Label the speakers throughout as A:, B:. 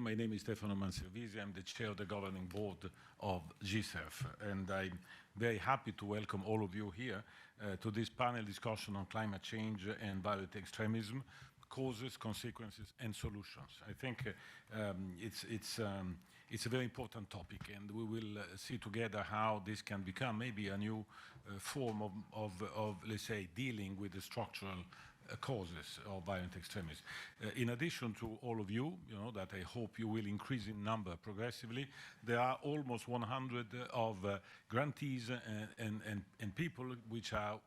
A: My name is Stefano Manservisi. I'm the chair of the governing board of GCERF, and I'm very happy to welcome all of you here to this panel discussion on climate change and violent extremism, causes, consequences, and solutions. I think it's a very important topic, and we will see together how this can become maybe a new form of, let's say, dealing with the structural causes of violent extremism. In addition to all of you, that I hope you will increase in number progressively, there are almost 100 of grantees and people which are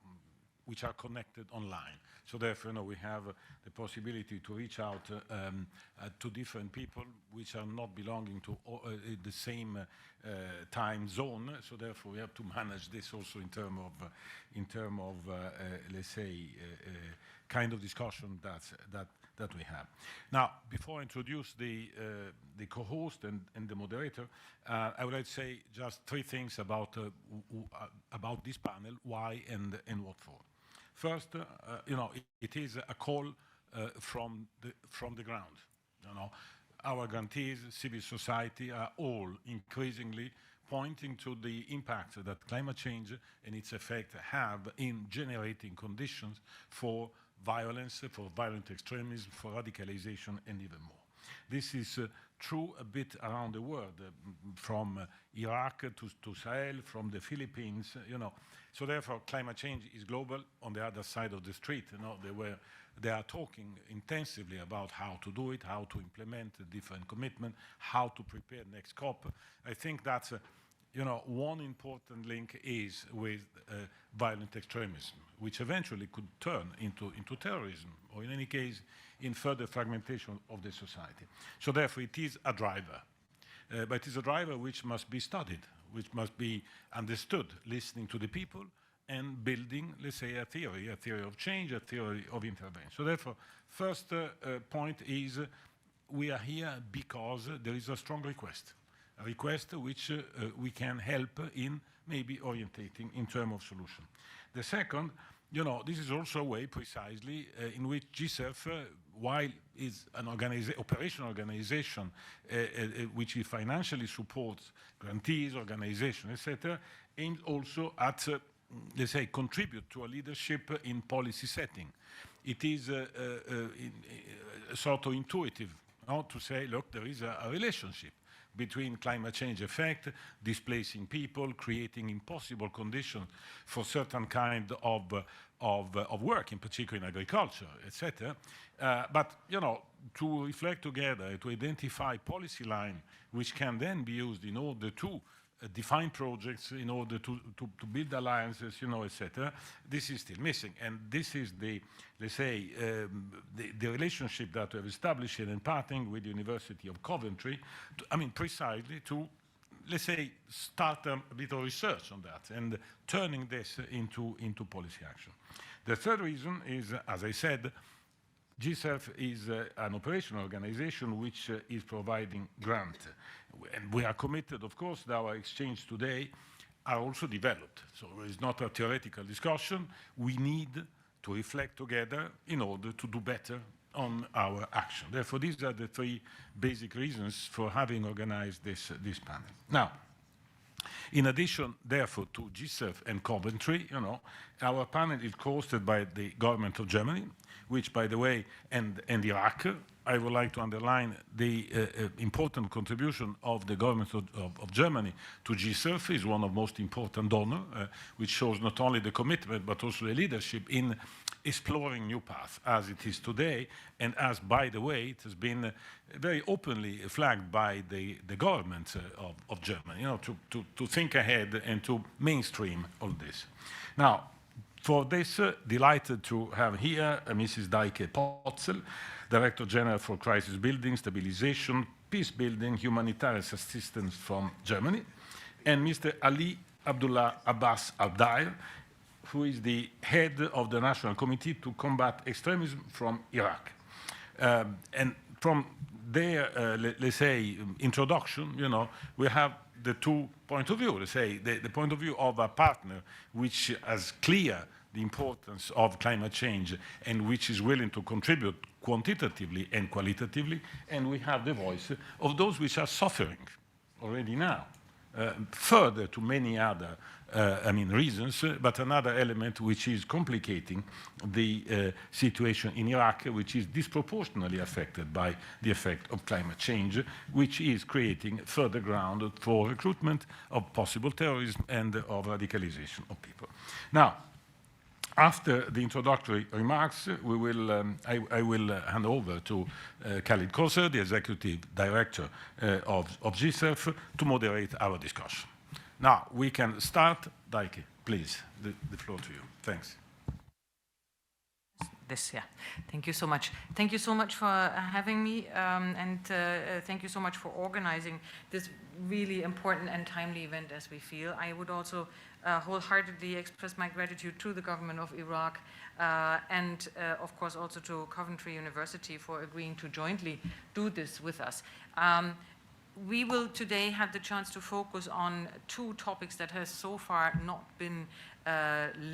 A: connected online. So therefore, we have the possibility to reach out to different people which are not belonging to the same time zone. So therefore, we have to manage this also in terms of let's say, kind of discussion that we have. Now, before I introduce the co-host and the moderator, I would like to say just three things about this panel: why and what for. First, it is a call from the ground. Our grantees, civil society are all increasingly pointing to the impact that climate change and its effect have in generating conditions for violence, for violent extremism, for radicalization, and even more. This is true a bit around the world, from Iraq to Sahel, from the Philippines, So therefore, climate change is global. On the other side of the street, they are talking intensively about how to do it, how to implement a different commitment, how to prepare next COP. I think that's one important link is with violent extremism, which eventually could turn into terrorism, or in any case, in further fragmentation of the society. So therefore, it is a driver. But it is a driver which must be studied, which must be understood, listening to the people and building, let's say, a theory of change, a theory of intervention. So therefore, first point is we are here because there is a strong request. A request which we can help in maybe orientating in terms of solution. The second, this is also a way precisely in which GCERF, while is an operational organization which financially supports grantees, organizations, etc., aims also at, let's say, contribute to a leadership in policy setting. It is sort of intuitive to say, look, there is a relationship between climate change effect, displacing people, creating impossible conditions for certain kind of work, in particular in agriculture, etc. But, to reflect together, to identify policy line which can then be used in order to define projects, in order to build alliances, etc. This is still missing. And this is let's say, the relationship that we have established in partnering with the University of Coventry, precisely to, let's say, start a bit of research on that and turning this into policy action. The third reason is, as I said, GCERF is an operational organization which is providing grant. And we are committed, of course, that our exchange today are also developed. So it's not a theoretical discussion. We need to reflect together in order to do better on our action. Therefore, these are the three basic reasons for having organized this panel. Now, in addition, therefore, to GCERF and Coventry, our panel is hosted by the government of Germany, which, by the way, and Iraq. I would like to underline the important contribution of the government of Germany to GCERF. Is one of the most important donors, which shows not only the commitment, but also the leadership in exploring new paths as it is today, and as, by the way, it has been very openly flagged by the government of Germany, to think ahead and to mainstream all this. Now, for this, delighted to have here Mrs. Daike Potzel, Director General for Crisis Building, Stabilization, Peace Building, Humanitarian Assistance from Germany, and Mr. Ali Abdullah Abbas Al-Dair, who is the head of the National Committee to Combat Extremism from Iraq. And from their, let's say, introduction, we have the two points of view, let's say, the point of view of a partner which has clear the importance of climate change and which is willing to contribute quantitatively and qualitatively, and we have the voice of those which are suffering already now, further to many other reasons, but another element which is complicating the situation in Iraq, which is disproportionately affected by the effect of climate change, which is creating further ground for recruitment of possible terrorism and of radicalization of people. Now, after the introductory remarks, we will, I will hand over to Khalid Koser, the Executive Director of GCERF, to moderate our discussion. Now, we can start. Daike, please, the floor to you. Thanks.
B: Thank you so much. Thank you so much for having me, and thank you so much for organizing this really important and timely event as we feel. I would also wholeheartedly express my gratitude to the government of Iraq and of course also to Coventry University for agreeing to jointly do this with us. We will today have the chance to focus on two topics that has so far not been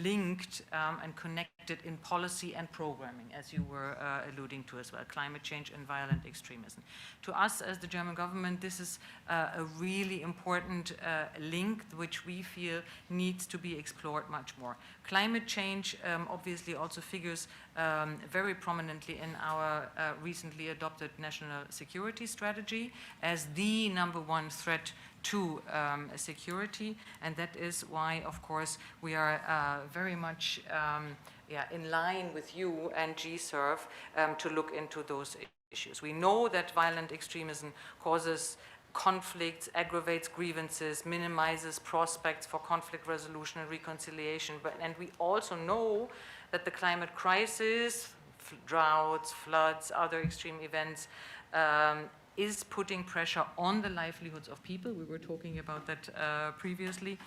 B: linked and connected in policy and programming, as you were alluding to as well, climate change and violent extremism. To us as the German government, this is a really important link which we feel needs to be explored much more. Climate change obviously also figures very prominently in our recently adopted national security strategy as the #1 threat to security, and that is why, of course, we are very much in line with you and GCERF to look into those issues. We know that violent extremism causes conflicts, aggravates grievances, minimizes prospects for conflict resolution and reconciliation, and we also know that the climate crisis, droughts, floods, other extreme events, is putting pressure on the livelihoods of people. We were talking about that previously,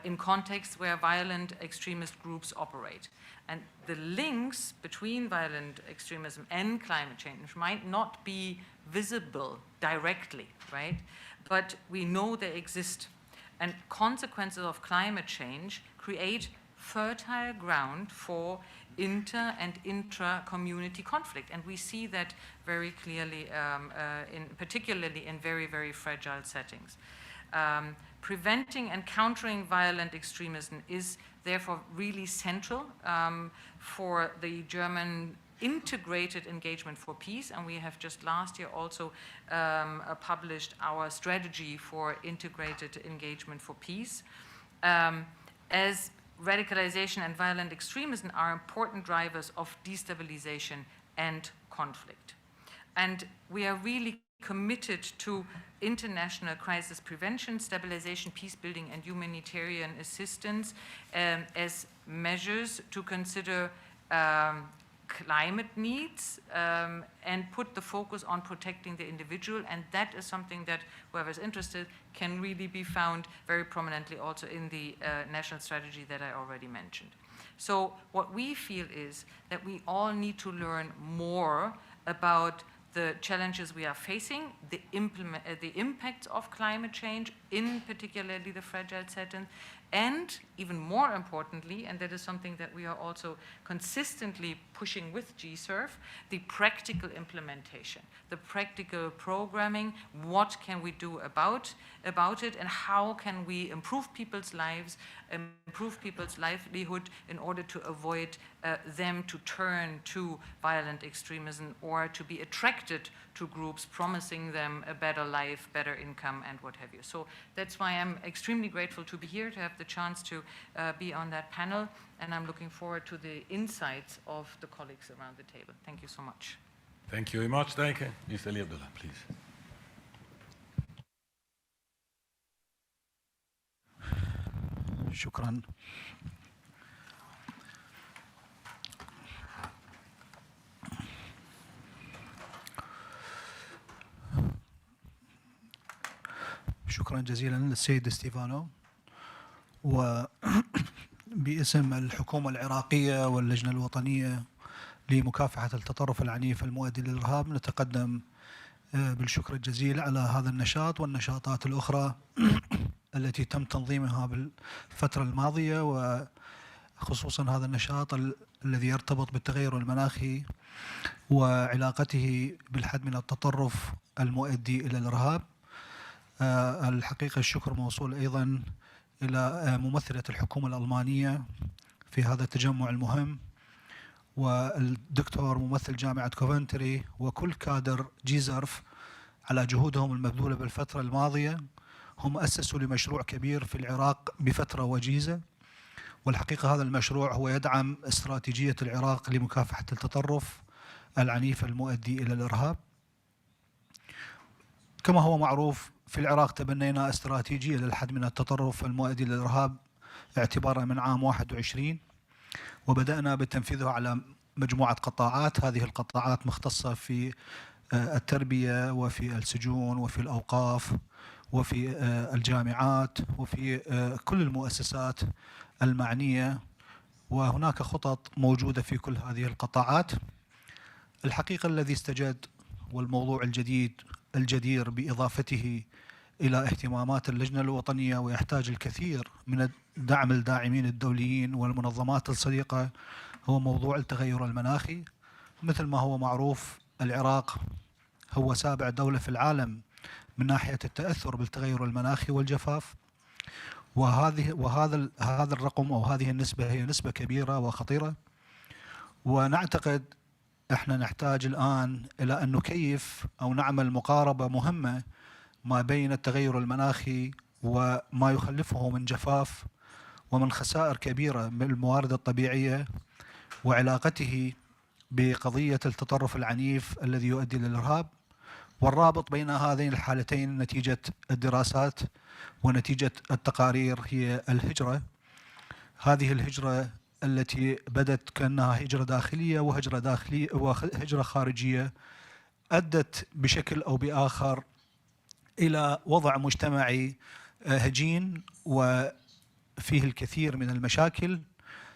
B: in contexts where violent extremist groups operate. And the links between violent extremism and climate change might not be visible directly, right? But we know they exist. And consequences of climate change create fertile ground for inter and intra-community conflict. And we see that very clearly, particularly in very, very fragile settings. Preventing and countering violent extremism is therefore really central for the German integrated engagement for peace, and we have just last year also published our strategy for integrated engagement for peace. As radicalization and violent extremism are important drivers of destabilization and conflict. And we are really committed to international crisis prevention, stabilization, peace building, and humanitarian assistance as measures to consider climate needs and put the focus on protecting the individual, and that is something that whoever's interested can really be found very prominently also in the national strategy that I already mentioned. So what we feel is that we all need to learn more about the challenges we are facing, the impacts of climate change, in particularly the fragile setting, and even more importantly, and that is something that we are also consistently pushing with GCERF, the practical implementation, the practical programming, what can we do about it, and how can we improve people's lives, improve people's livelihood in order to avoid them to turn to violent extremism or to be attracted to groups promising them a better life, better income, and what have you. So that's why I'm extremely grateful to be here, to have the chance to be on that panel, and I'm looking forward to the insights of the colleagues around the table. Thank you so much.
A: Thank you very much, Daike. Mr. Ali Abdullah, please.
C: شكرا. شكرا جزيلا للسيد ستيفانو، وباسم الحكومة العراقية واللجنة الوطنية لمكافحة التطرف العنيف المؤدي للإرهاب نتقدم بالشكر الجزيل على هذا النشاط والنشاطات الأخرى التي تم تنظيمها بالفترة الماضية، خصوصا هذا النشاط الذي يرتبط بالتغير المناخي وعلاقته بالحد من التطرف المؤدي إلى الإرهاب. الحقيقة الشكر موصول أيضا إلى ممثلة الحكومة الألمانية في هذا التجمع المهم، والدكتور ممثل جامعة كوفنتري، وكل كادر جيزرف على جهودهم المبذولة بالفترة الماضية. هم أسسوا لمشروع كبير في العراق بفترة وجيزة، والحقيقة هذا المشروع هو يدعم استراتيجية العراق لمكافحة التطرف العنيف المؤدي إلى الإرهاب. كما هو معروف في العراق تبنينا استراتيجية للحد من التطرف المؤدي إلى الإرهاب اعتبارا من عام 21، وبدأنا بتنفيذه على مجموعة قطاعات. هذه القطاعات مختصة في التربية وفي السجون وفي الأوقاف وفي الجامعات وفي كل المؤسسات المعنية، وهناك خطط موجودة في كل هذه القطاعات. الحقيقة الذي استجد والموضوع الجدير بإضافته إلى اهتمامات اللجنة الوطنية ويحتاج الكثير من دعم الداعمين الدوليين والمنظمات الصديقة هو موضوع التغير المناخي. مثل ما هو معروف العراق هو سابع دولة في العالم من ناحية التأثر بالتغير المناخي والجفاف، هذا الرقم أو هذه النسبة هي نسبة كبيرة وخطيرة، ونعتقد احنا نحتاج الآن إلى أن نكيف أو نعمل مقاربة مهمة ما بين التغير المناخي وما يخلفه من جفاف ومن خسائر كبيرة من الموارد الطبيعية، وعلاقته بقضية التطرف العنيف الذي يؤدي للإرهاب، والرابط بين هذين الحالتين نتيجة الدراسات ونتيجة التقارير هي الهجرة. هذه الهجرة التي بدت كأنها هجرة داخلية وهجرة خارجية أدت بشكل أو بآخر إلى وضع مجتمعي هجين وفيه الكثير من المشاكل.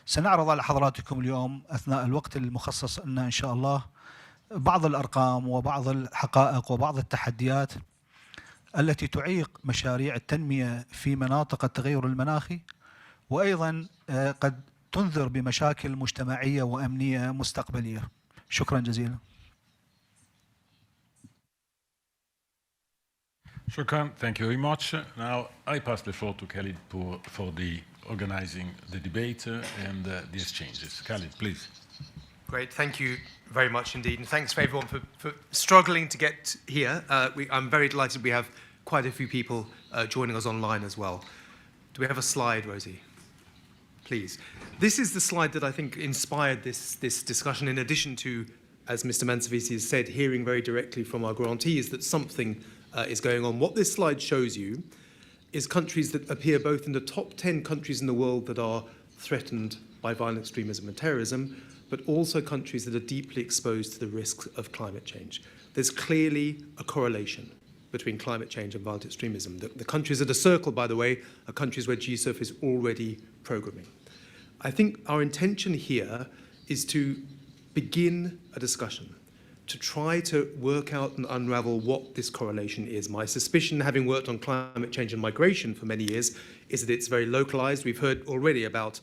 C: سنعرض على حضراتكم اليوم أثناء الوقت المخصص لنا إن شاء الله بعض الأرقام وبعض الحقائق وبعض التحديات التي تعيق مشاريع التنمية في مناطق التغير المناخي، وأيضا قد تنذر بمشاكل مجتمعية وأمنية مستقبلية. شكرا جزيلا.
A: Shukran, thank you very much. Now I pass the floor to Khalid for the organizing the debate and the exchanges. Khalid, please.
D: Great, thank you very much indeed, and thanks for everyone for struggling to get here. I'm very delighted we have quite a few people joining us online as well. Do we have a slide, Rosie? Please. This is the slide that I think inspired this discussion, in addition to, as Mr. Mansavisi has said, hearing very directly from our grantees that something is going on. What this slide shows you is countries that appear both in the top 10 countries in the world that are threatened by violent extremism and terrorism, but also countries that are deeply exposed to the risks of climate change. There's clearly a correlation between climate change and violent extremism. The countries that are circled, by the way, are countries where GCERF is already programming. I think our intention here is to begin a discussion, to try to work out and unravel what this correlation is. My suspicion, having worked on climate change and migration for many years, is that it's very localized. We've heard already about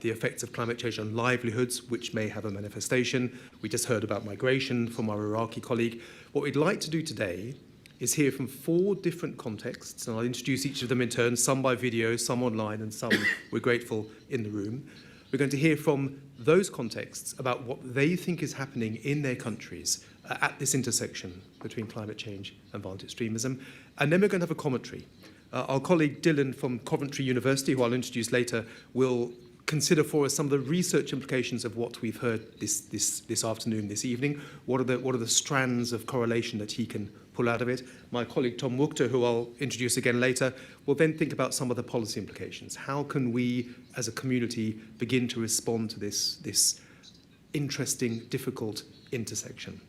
D: the effects of climate change on livelihoods, which may have a manifestation. We just heard about migration from our Iraqi colleague. What we'd like to do today is hear from 4 different contexts, and I'll introduce each of them in turn, some by video, some online, and some, we're grateful, in the room. We're going to hear from those contexts about what they think is happening in their countries at this intersection between climate change and violent extremism. And then we're going to have a commentary. Our colleague Dylan from Coventry University, who I'll introduce later, will consider for us some of the research implications of what we've heard this afternoon, this evening. What are the strands of correlation that he can pull out of it? My colleague Tom Mukhtar, who I'll introduce again later, will then think about some of the policy implications. How can we, as a community, begin to respond to this interesting, difficult intersection?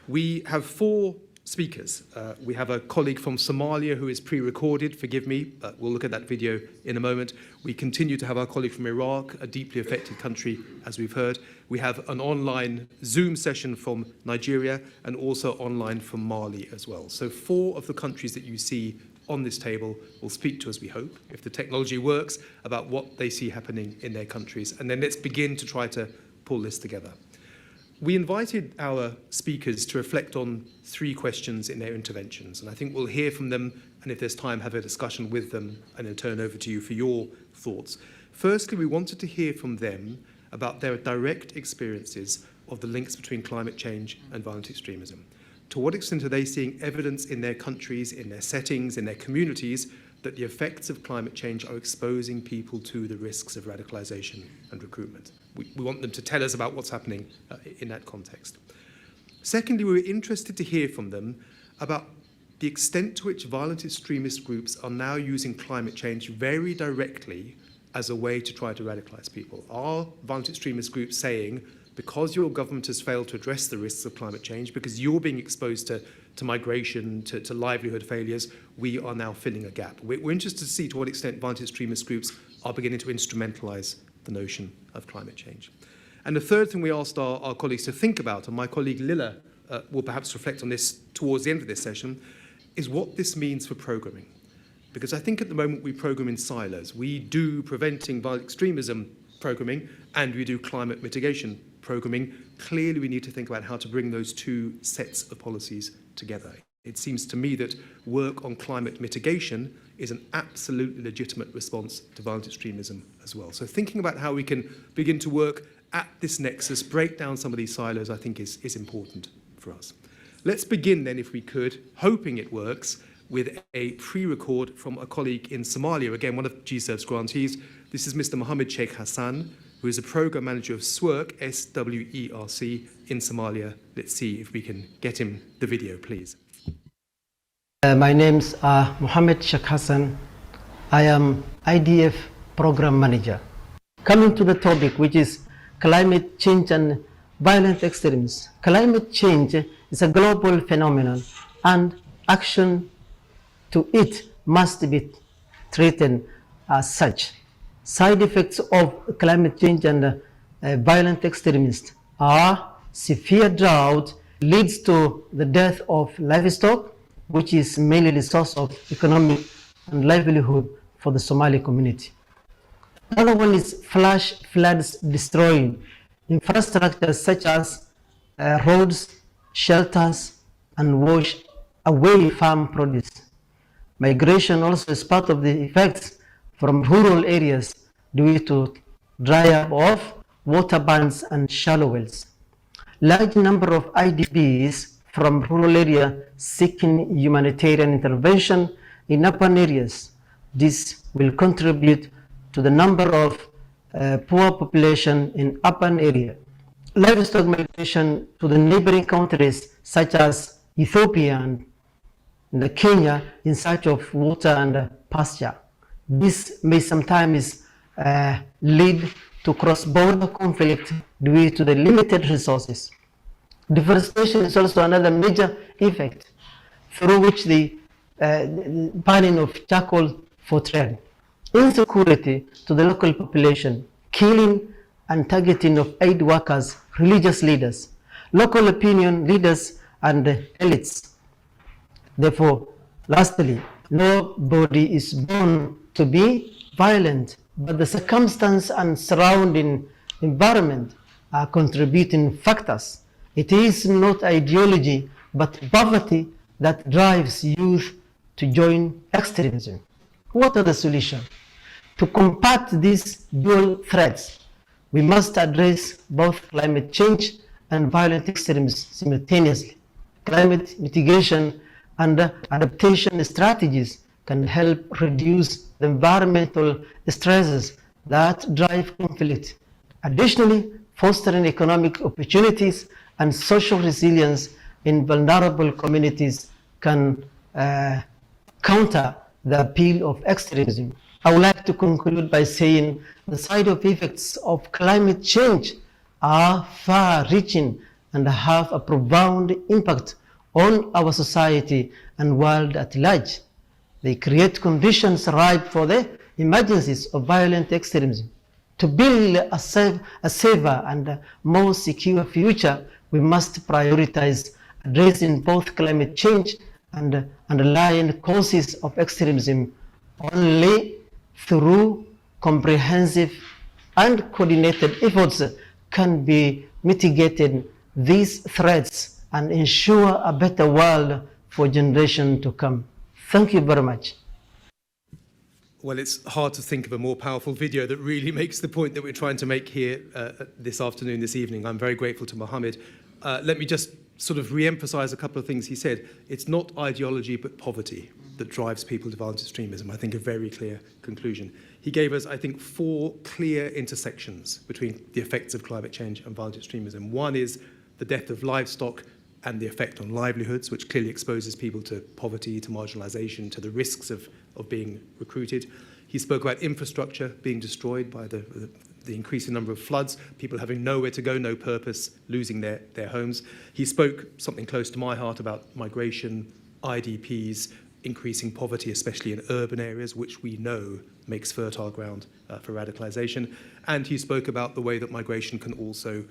D: We have 4 speakers. We have a colleague from Somalia who is pre-recorded, forgive me, but we'll look at that video in a moment. We continue to have our colleague from Iraq, a deeply affected country, as we've heard. We have an online Zoom session from Nigeria and also online from Mali as well. So 4 of the countries that you see on this table will speak to us, we hope, if the technology works, about what they see happening in their countries. And then let's begin to try to pull this together. We invited our speakers to reflect on 3 questions in their interventions, and I think we'll hear from them, and if there's time, have a discussion with them, and then turn over to you for your thoughts. Firstly, we wanted to hear from them about their direct experiences of the links between climate change and violent extremism. To what extent are they seeing evidence in their countries, in their settings, in their communities, that the effects of climate change are exposing people to the risks of radicalization and recruitment? We want them to tell us about what's happening in that context. Secondly, we were interested to hear from them about the extent to which violent extremist groups are now using climate change very directly as a way to try to radicalize people. Are violent extremist groups saying, because your government has failed to address the risks of climate change, because you're being exposed to migration, to livelihood failures, we are now filling a gap? We're interested to see to what extent violent extremist groups are beginning to instrumentalize the notion of climate change. And the third thing we asked our colleagues to think about, and my colleague Lila will perhaps reflect on this towards the end of this session, is what this means for programming. Because I think at the moment we program in silos. We do preventing violent extremism programming and we do climate mitigation programming. Clearly we need to think about how to bring those 2 sets of policies together. It seems to me that work on climate mitigation is an absolutely legitimate response to violent extremism as well. So thinking about how we can begin to work at this nexus, break down some of these silos, I think is important for us. Let's begin then, if we could, hoping it works, with a pre-record from a colleague in Somalia, again, one of GCERF's grantees. This is Mr. Mohammed Sheikh Hassan, who is a program manager of SWERC, S-W-E-R-C, in Somalia. Let's see if we can get him the video, please.
E: My name's Mohammed Sheikh Hassan. I am IDF program manager. Coming to the topic, which is climate change and violent extremism. Climate change is a global phenomenon, and action to it must be treated as such. Side effects of climate change and violent extremism are severe drought, leads to the death of livestock, which is mainly the source of economic and livelihood for the Somali community. Another one is flash floods destroying infrastructure such as roads, shelters, and wash away farm produce. Migration also is part of the effects from rural areas due to dry up of water bans and shallow wells. Large number of IDPs from rural area seeking humanitarian intervention in urban areas. This will contribute to the number of poor population in urban area. Livestock migration to the neighboring countries such as Ethiopia and Kenya in search of water and pasture. This may sometimes lead to cross-border conflict due to the limited resources. Deforestation is also another major effect through which the burning of charcoal for trade. Insecurity to the local population, killing and targeting of aid workers, religious leaders, local opinion leaders, and elites. Therefore, lastly, nobody is born to be violent, but the circumstance and surrounding environment are contributing factors. It is not ideology, but poverty that drives youth to join extremism. What are the solutions? To combat these dual threats, we must address both climate change and violent extremism simultaneously. Climate mitigation and adaptation strategies can help reduce the environmental stresses that drive conflict. Additionally, fostering economic opportunities and social resilience in vulnerable communities can counter the appeal of extremism. I would like to conclude by saying the side effects of climate change are far-reaching and have a profound impact on our society and world at large. They create conditions ripe for the emergencies of violent extremism. To build a safer and more secure future, we must prioritize addressing both climate change and underlying causes of extremism only through comprehensive and coordinated efforts can be mitigated these threats and ensure a better world for generations to come. Thank you very much.
D: Well, it's hard to think of a more powerful video that really makes the point that we're trying to make here this afternoon, this evening. I'm very grateful to Mohammed. Let me just sort of re-emphasize a couple of things he said. It's not ideology but poverty that drives people to violent extremism. I think a very clear conclusion. He gave us, I think, 4 clear intersections between the effects of climate change and violent extremism. One is the death of livestock and the effect on livelihoods, which clearly exposes people to poverty, to marginalization, to the risks of being recruited. He spoke about infrastructure being destroyed by the increasing number of floods, people having nowhere to go, no purpose, losing their homes. He spoke something close to my heart about migration, IDPs, increasing poverty, especially in urban areas, which we know makes fertile ground for radicalization. And he spoke about the way that migration can also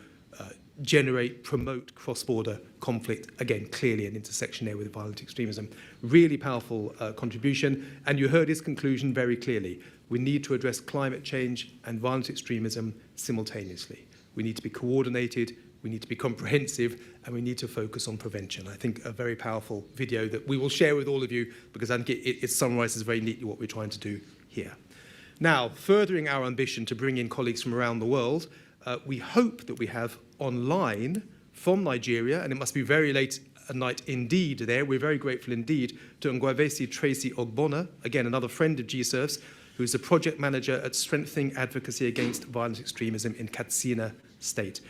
D: promote cross-border conflict. Again, clearly an intersection there with violent extremism. Really powerful contribution. And you heard his conclusion very clearly. We need to address climate change and violent extremism simultaneously. We need to be coordinated, we need to be comprehensive, and we need to focus on prevention. I think a very powerful video that we will share with all of you, because I think it summarizes very neatly what we're trying to do here. Now, furthering our ambition to bring in colleagues from around the world, we hope that we have online from Nigeria, and it must be very late at night indeed there. We're very grateful indeed to Ngwavesi Tracy Ogbonna, again, another friend of GCERF's, who's the project manager at Strengthening Advocacy Against Violent Extremism in Katsina State.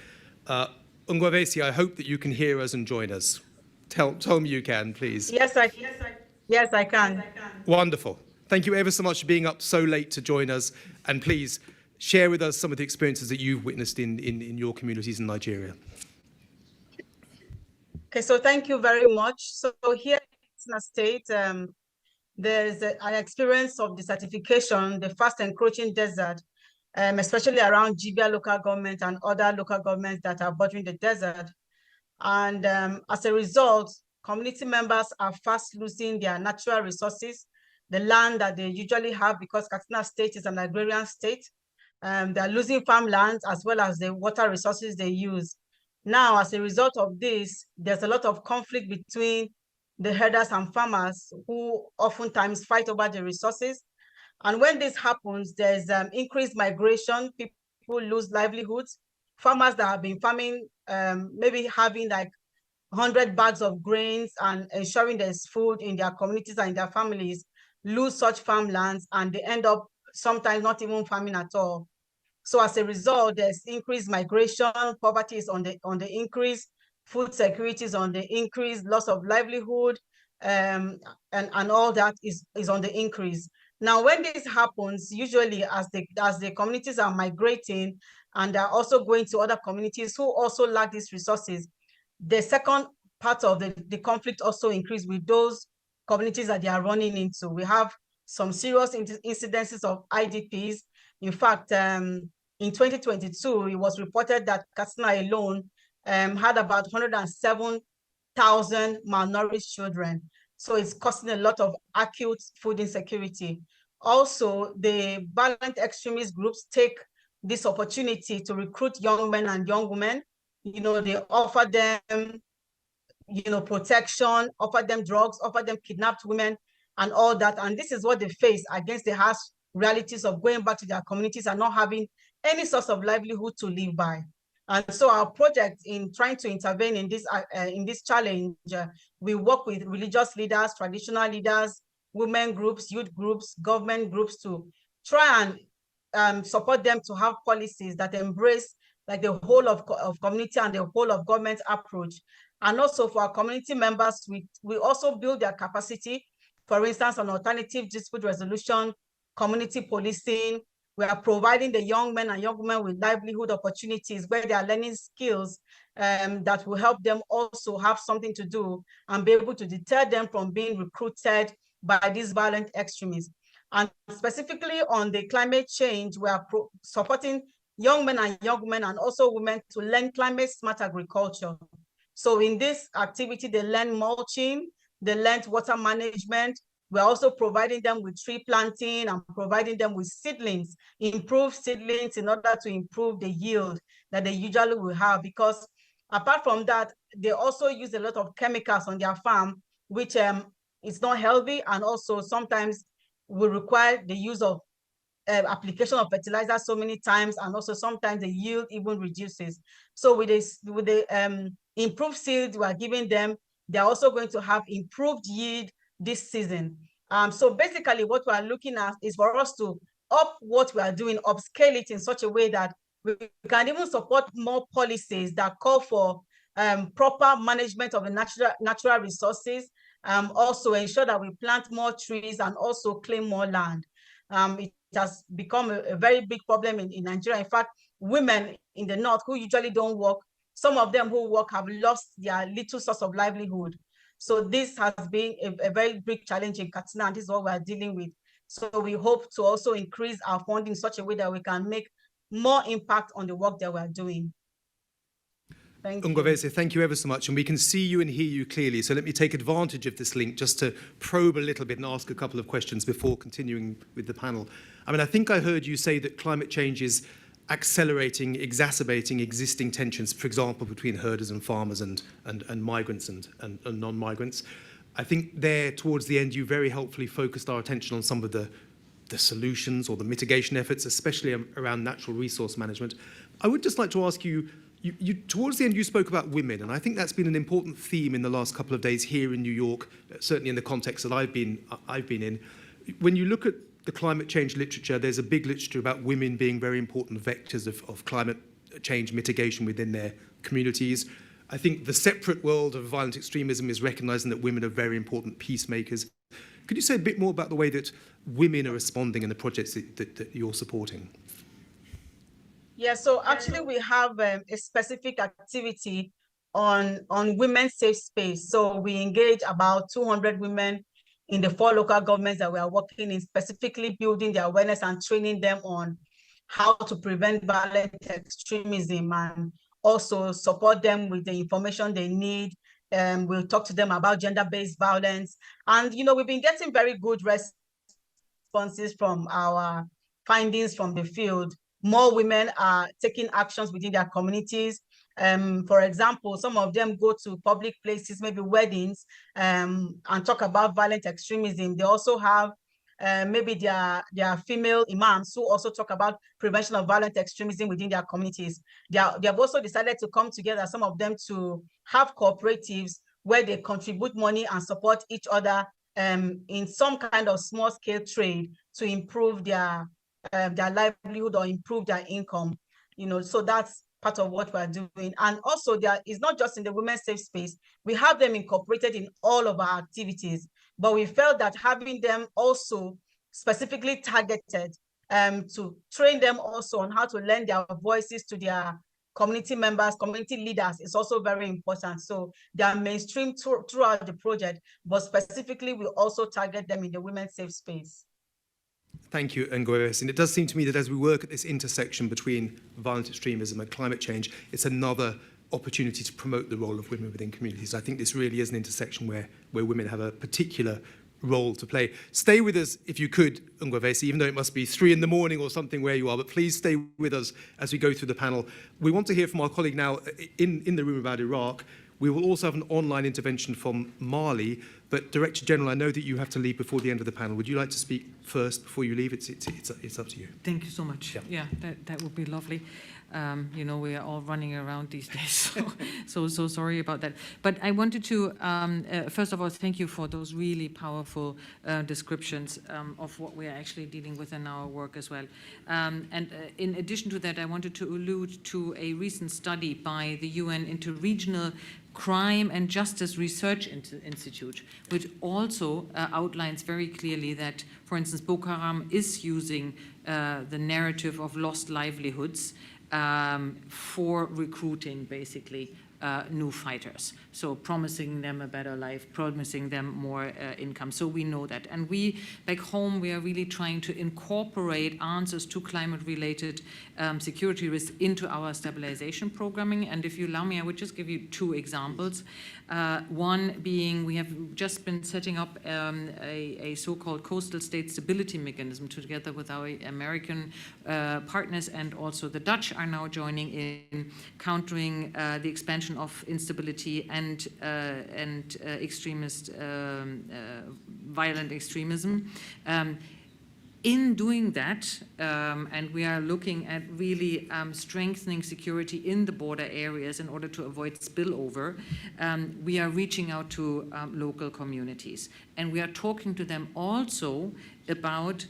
D: Ngwavesi, I hope that you can hear us and join us. Tell me you can, please.
F: Yes, I can.
D: Wonderful. Thank you ever so much for being up so late to join us, and please share with us some of the experiences that you've witnessed in your communities in Nigeria.
F: Okay, so thank you very much. So here in the state, there's an experience of desertification, the fast encroaching desert, especially around Jibia local government and other local governments that are bordering the desert. And as a result, community members are fast losing their natural resources, the land that they usually have, because Katsina State is an agrarian state. They're losing farmlands as well as the water resources they use. Now, as a result of this, there's a lot of conflict between the herders and farmers who oftentimes fight over the resources. And when this happens, there's increased migration, people lose livelihoods. Farmers that have been farming, maybe having like 100 bags of grains and ensuring there's food in their communities and in their families, lose such farmlands, and they end up sometimes not even farming at all. So as a result, there's increased migration, poverty is on the increase, food security is on the increase, loss of livelihood, and all that is on the increase. Now, when this happens, usually as the communities are migrating and are also going to other communities who also lack these resources, the second part of the conflict also increase with those communities that they are running into. We have some serious incidences of IDPs. In fact, in 2022, it was reported that Katsina alone had about 107,000 malnourished children. So it's causing a lot of acute food insecurity. Also, the violent extremist groups take this opportunity to recruit young men and young women. You know, they offer them, protection, offer them drugs, offer them kidnapped women and all that. And this is what they face against the harsh realities of going back to their communities and not having any source of livelihood to live by. And so our project in trying to intervene in this challenge, we work with religious leaders, traditional leaders, women groups, youth groups, government groups to try and support them to have policies that embrace like the whole of community and the whole of government approach. And also for our community members, we also build their capacity, for instance, on alternative dispute resolution, community policing. We are providing the young men and young women with livelihood opportunities where they are learning skills that will help them also have something to do and be able to deter them from being recruited by these violent extremists. And specifically on the climate change, we are supporting young men and young women and also women to learn climate smart agriculture. So in this activity, they learn mulching, They learned water management. We're also providing them with tree planting and providing them with seedlings, improved seedlings in order to improve the yield that they usually will have. Because apart from that, they also use a lot of chemicals on their farm, which is not healthy, and also sometimes will require the use of application of fertilizer so many times, and also sometimes the yield even reduces. So with the improved seeds we are giving them, they're also going to have improved yield this season. So basically what we are looking at is for us to up what we are doing, upscale it in such a way that we can even support more policies that call for proper management of the natural resources, also ensure that we plant more trees and also claim more land. It has become a very big problem in Nigeria. In fact, women in the north who usually don't work, some of them who work have lost their little source of livelihood. So this has been a very big challenge in Katsina, and this is what we are dealing with. So we hope to also increase our funding in such a way that we can make more impact on the work that we are doing. Thank you.
D: Ungwaveze, thank you ever so much. And we can see you and hear you clearly. So let me take advantage of this link just to probe a little bit and ask a couple of questions before continuing with the panel. I mean, I think I heard you say that climate change is accelerating, exacerbating existing tensions, for example, between herders and farmers and migrants and non-migrants. I think there, towards the end, you very helpfully focused our attention on some of the solutions or the mitigation efforts, especially around natural resource management. I would just like to ask you, towards the end, you spoke about women, and I think that's been an important theme in the last couple of days here in New York, certainly in the context that I've been in. When you look at the climate change literature, there's a big literature about women being very important vectors of climate change mitigation within their communities. I think the separate world of violent extremism is recognizing that women are very important peacemakers. Could you say a bit more about the way that women are responding in the projects that you're supporting?
F: Yeah, so actually we have a specific activity on women's safe space. So we engage about 200 women in the 4 local governments that we are working in, specifically building their awareness and training them on how to prevent violent extremism, and also support them with the information they need. We'll talk to them about gender-based violence. And, you know, we've been getting very good responses from our findings from the field. More women are taking actions within their communities. For example, some of them go to public places, maybe weddings, and talk about violent extremism. They also have maybe their female imams who also talk about prevention of violent extremism within their communities. They have also decided to come together, some of them, to have cooperatives where they contribute money and support each other in some kind of small-scale trade to improve their livelihood or improve their income. You know, so that's part of what we're doing. And also there is not just in the women's safe space, we have them incorporated in all of our activities, but we felt that having them also specifically targeted to train them also on how to lend their voices to their community members, community leaders is also very important. So they are mainstream throughout the project, but specifically we also target them in the women's safe space.
D: Thank you, Ungwaveze. And it does seem to me that as we work at this intersection between violent extremism and climate change, it's another opportunity to promote the role of women within communities. I think this really is an intersection where women have a particular role to play. Stay with us if you could, Ungwaveze, even though it must be 3 in the morning or something where you are, but please stay with us as we go through the panel. We want to hear from our colleague now in the room about Iraq. We will also have an online intervention from Mali, but Director General, I know that you have to leave before the end of the panel. Would you like to speak first before you leave? It's up to you.
B: Thank you so much. Yeah, that would be lovely. You know, we are all running around these days, so sorry about that. But I wanted to, first of all, thank you for those really powerful descriptions of what we are actually dealing with in our work as well. And in addition to that, I wanted to allude to a recent study by the UN Interregional Crime and Justice Research Institute, which also outlines very clearly that, for instance, Boko Haram is using the narrative of lost livelihoods for recruiting, basically, new fighters. So promising them a better life, promising them more income. So we know that. And we, back home, we are really trying to incorporate answers to climate-related security risks into our stabilization programming. And if you allow me, I would just give you two examples. One being, we have just been setting up a so-called coastal state stability mechanism together with our American partners, and also the Dutch are now joining in countering the expansion of instability and extremist violent extremism. In doing that, and we are looking at really strengthening security in the border areas in order to avoid spillover, we are reaching out to local communities. And we are talking to them also about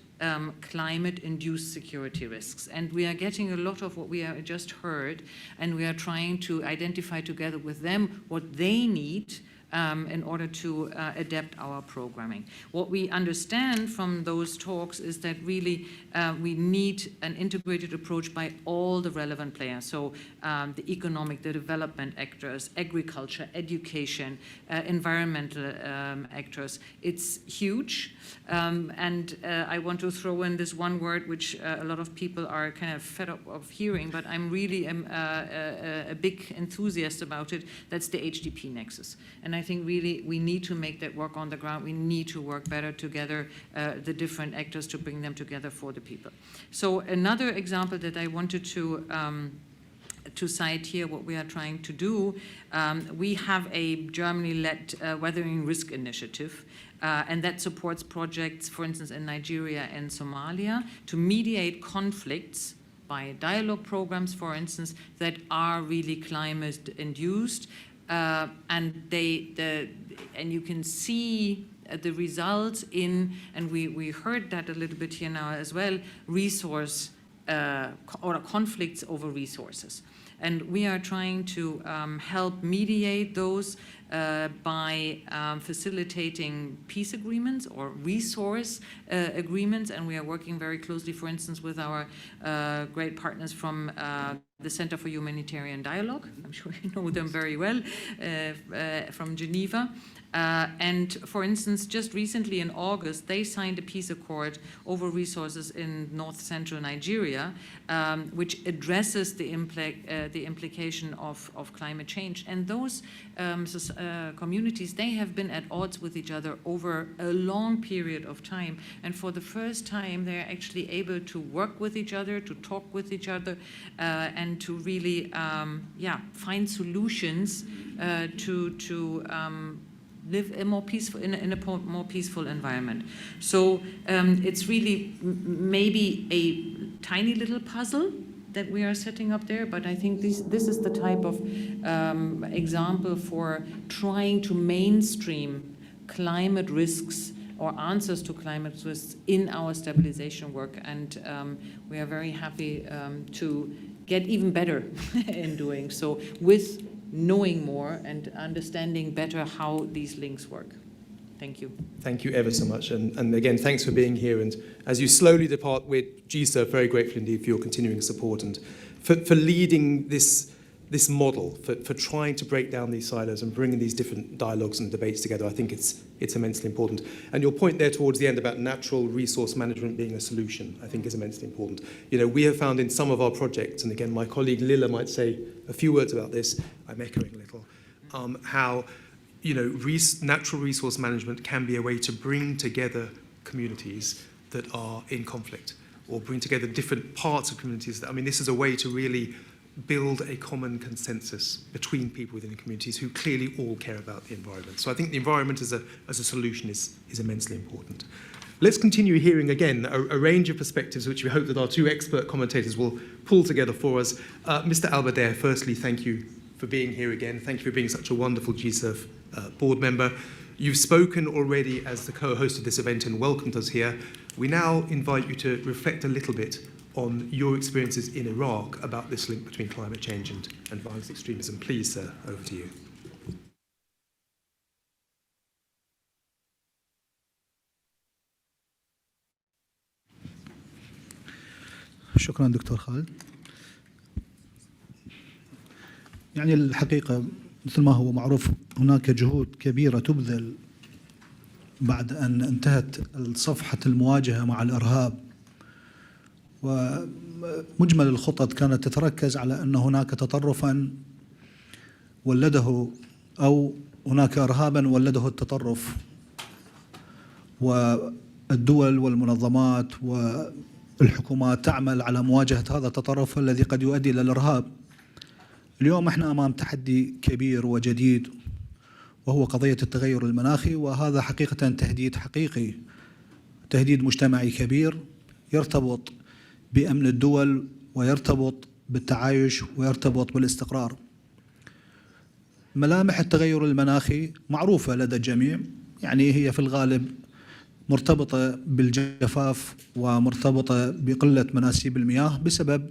B: climate-induced security risks. And we are getting a lot of what we have just heard, and we are trying to identify together with them what they need in order to adapt our programming. What we understand from those talks is that really we need an integrated approach by all the relevant players. So the economic, the development actors, agriculture, education, environmental actors. It's huge. And I want to throw in this one word which a lot of people are kind of fed up of hearing, but I'm really a big enthusiast about it. That's the HDP nexus. And I think really we need to make that work on the ground. We need to work better together, the different actors, to bring them together for the people. So another example that I wanted to cite here, what we are trying to do, we have a Germany-led weathering risk initiative, and that supports projects, for instance, in Nigeria and Somalia, to mediate conflicts by dialogue programs, for instance, that are really climate-induced. And you can see the results in, and we heard that a little bit here now as well, resource or conflicts over resources. And we are trying to help mediate those by facilitating peace agreements or resource agreements. And we are working very closely, for instance, with our great partners from the Center for Humanitarian Dialogue. I'm sure you know them very well, from Geneva. And for instance, just recently in August, they signed a peace accord over resources in north-central Nigeria, which addresses the implication of climate change. And those communities, they have been at odds with each other over a long period of time. And for the first time, they're actually able to work with each other, to talk with each other, and to really, find solutions to live a more peaceful, in a more peaceful environment. So it's really maybe a tiny little puzzle that we are setting up there, but I think this is the type of example for trying to mainstream climate risks or answers to climate risks in our stabilization work, and we are very happy to get even better in doing so, with knowing more and understanding better how these links work. Thank you.
D: Thank you ever so much. And again, thanks for being here. And as you slowly depart, we're GCERF very grateful indeed for your continuing support and for leading this model, for trying to break down these silos and bringing these different dialogues and debates together. I think it's immensely important. And your point there towards the end about natural resource management being a solution, I think is immensely important. You know, we have found in some of our projects, and again, my colleague Lila might say a few words about this, I'm echoing a little, how, you know, natural resource management can be a way to bring together communities that are in conflict, or bring together different parts of communities. I mean, this is a way to really build a common consensus between people within the communities who clearly all care about the environment. So I think the environment as a solution is immensely important. Let's continue hearing again a range of perspectives which we hope that our two expert commentators will pull together for us. Mr. Albader, firstly, thank you for being here again. Thank you for being such a wonderful GCERF board member. You've spoken already as the co-host of this event and welcomed us here. We now invite you to reflect a little bit on your experiences in Iraq about this link between climate change and violent extremism. Please, sir, over to you.
C: شكرا دكتور خالد. يعني الحقيقة مثل ما هو معروف هناك جهود كبيرة تبذل بعد أن انتهت صفحة المواجهة مع الإرهاب، ومجمل الخطط كانت تتركز على أن هناك تطرفا ولده أو هناك إرهابا ولده التطرف، والدول والمنظمات والحكومات تعمل على مواجهة هذا التطرف الذي قد يؤدي إلى الإرهاب. اليوم احنا أمام تحدي كبير وجديد وهو قضية التغير المناخي، وهذا حقيقة تهديد حقيقي، تهديد مجتمعي كبير يرتبط بأمن الدول ويرتبط بالتعايش ويرتبط بالاستقرار. ملامح التغير المناخي معروفة لدى الجميع، يعني هي في الغالب مرتبطة بالجفاف ومرتبطة بقلة مناسيب المياه بسبب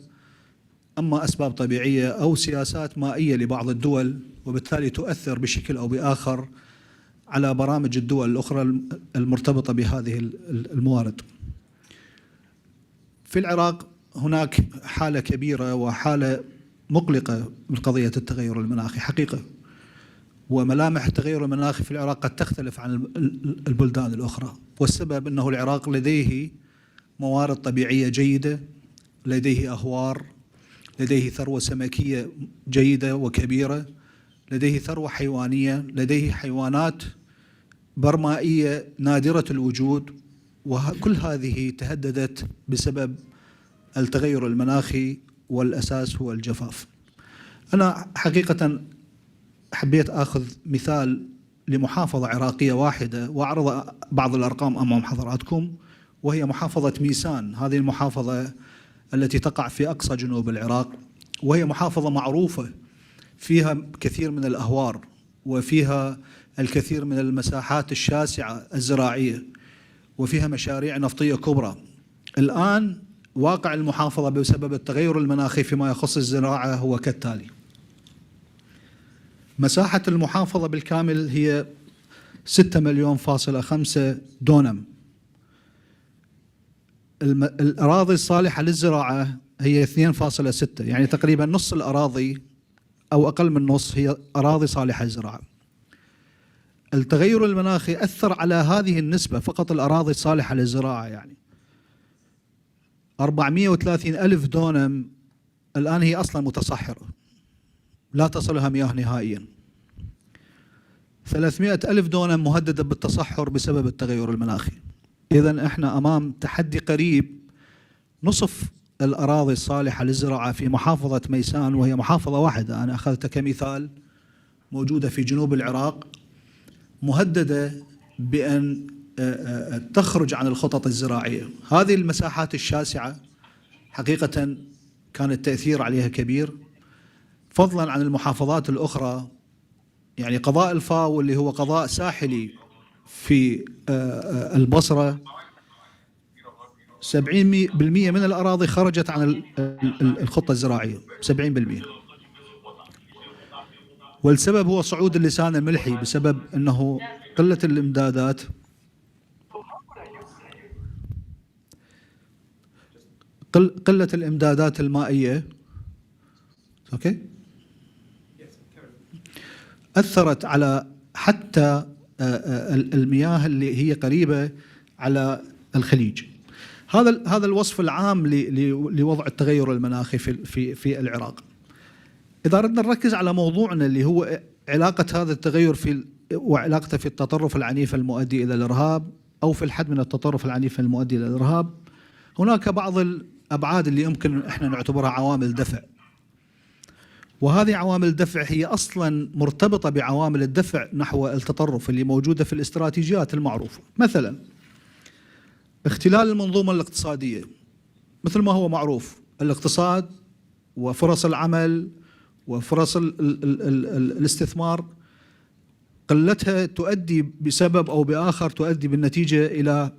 C: أما أسباب طبيعية أو سياسات مائية لبعض الدول، وبالتالي تؤثر بشكل أو بآخر على برامج الدول الأخرى المرتبطة بهذه الموارد. في العراق هناك حالة كبيرة وحالة مقلقة من قضية التغير المناخي حقيقة، وملامح التغير المناخي في العراق قد تختلف عن البلدان الأخرى، والسبب أنه العراق لديه موارد طبيعية جيدة، لديه أهوار، لديه ثروة سمكية جيدة وكبيرة، لديه ثروة حيوانية، لديه حيوانات برمائية نادرة الوجود، وكل هذه تهددت بسبب التغير المناخي، والأساس هو الجفاف. أنا حقيقة حبيت أخذ مثال لمحافظة عراقية واحدة وأعرض بعض الأرقام أمام حضراتكم، وهي محافظة ميسان. هذه المحافظة التي تقع في أقصى جنوب العراق، وهي محافظة معروفة فيها كثير من الأهوار وفيها الكثير من المساحات الشاسعة الزراعية وفيها مشاريع نفطية كبرى. الآن واقع المحافظة بسبب التغير المناخي فيما يخص الزراعة هو كالتالي: مساحة المحافظة بالكامل هي 6,500,000 دونم. الأراضي الصالحة للزراعة هي 2.6، يعني تقريبا نص الأراضي أو أقل من نص هي أراضي صالحة للزراعة. التغير المناخي أثر على هذه النسبة، فقط الأراضي الصالحة للزراعة يعني 430,000 دونم الآن هي أصلا متصحرة لا تصلها مياه نهائيا. 300,000 دونم مهددة بالتصحر بسبب التغير المناخي. إذن احنا أمام تحدي قريب. نصف الأراضي الصالحة للزراعة في محافظة ميسان، وهي محافظة واحدة أنا أخذتها كمثال موجودة في جنوب العراق، مهددة بأن تخرج عن الخطط الزراعية. هذه المساحات الشاسعة حقيقة كان التأثير عليها كبير، فضلا عن المحافظات الأخرى. يعني قضاء الفاو اللي هو قضاء ساحلي في البصرة 70% من الأراضي خرجت عن الخطة الزراعية 70%، والسبب هو صعود اللسان الملحي بسبب أنه قلة الإمدادات، قلة الإمدادات المائية. أوكي، أثرت على حتى المياه اللي هي قريبة على الخليج. هذا الوصف العام لوضع التغير المناخي في العراق. إذا أردنا نركز على موضوعنا اللي هو علاقة هذا التغير وعلاقته في التطرف العنيف المؤدي إلى الإرهاب، أو في الحد من التطرف العنيف المؤدي إلى الإرهاب، هناك بعض الأبعاد اللي يمكن إحنا نعتبرها عوامل دفع، وهذه عوامل الدفع هي أصلا مرتبطة بعوامل الدفع نحو التطرف اللي موجودة في الاستراتيجيات المعروفة. مثلا اختلال المنظومة الاقتصادية، مثل ما هو معروف الاقتصاد وفرص العمل وفرص الاستثمار قلتها تؤدي بسبب أو بآخر تؤدي بالنتيجة إلى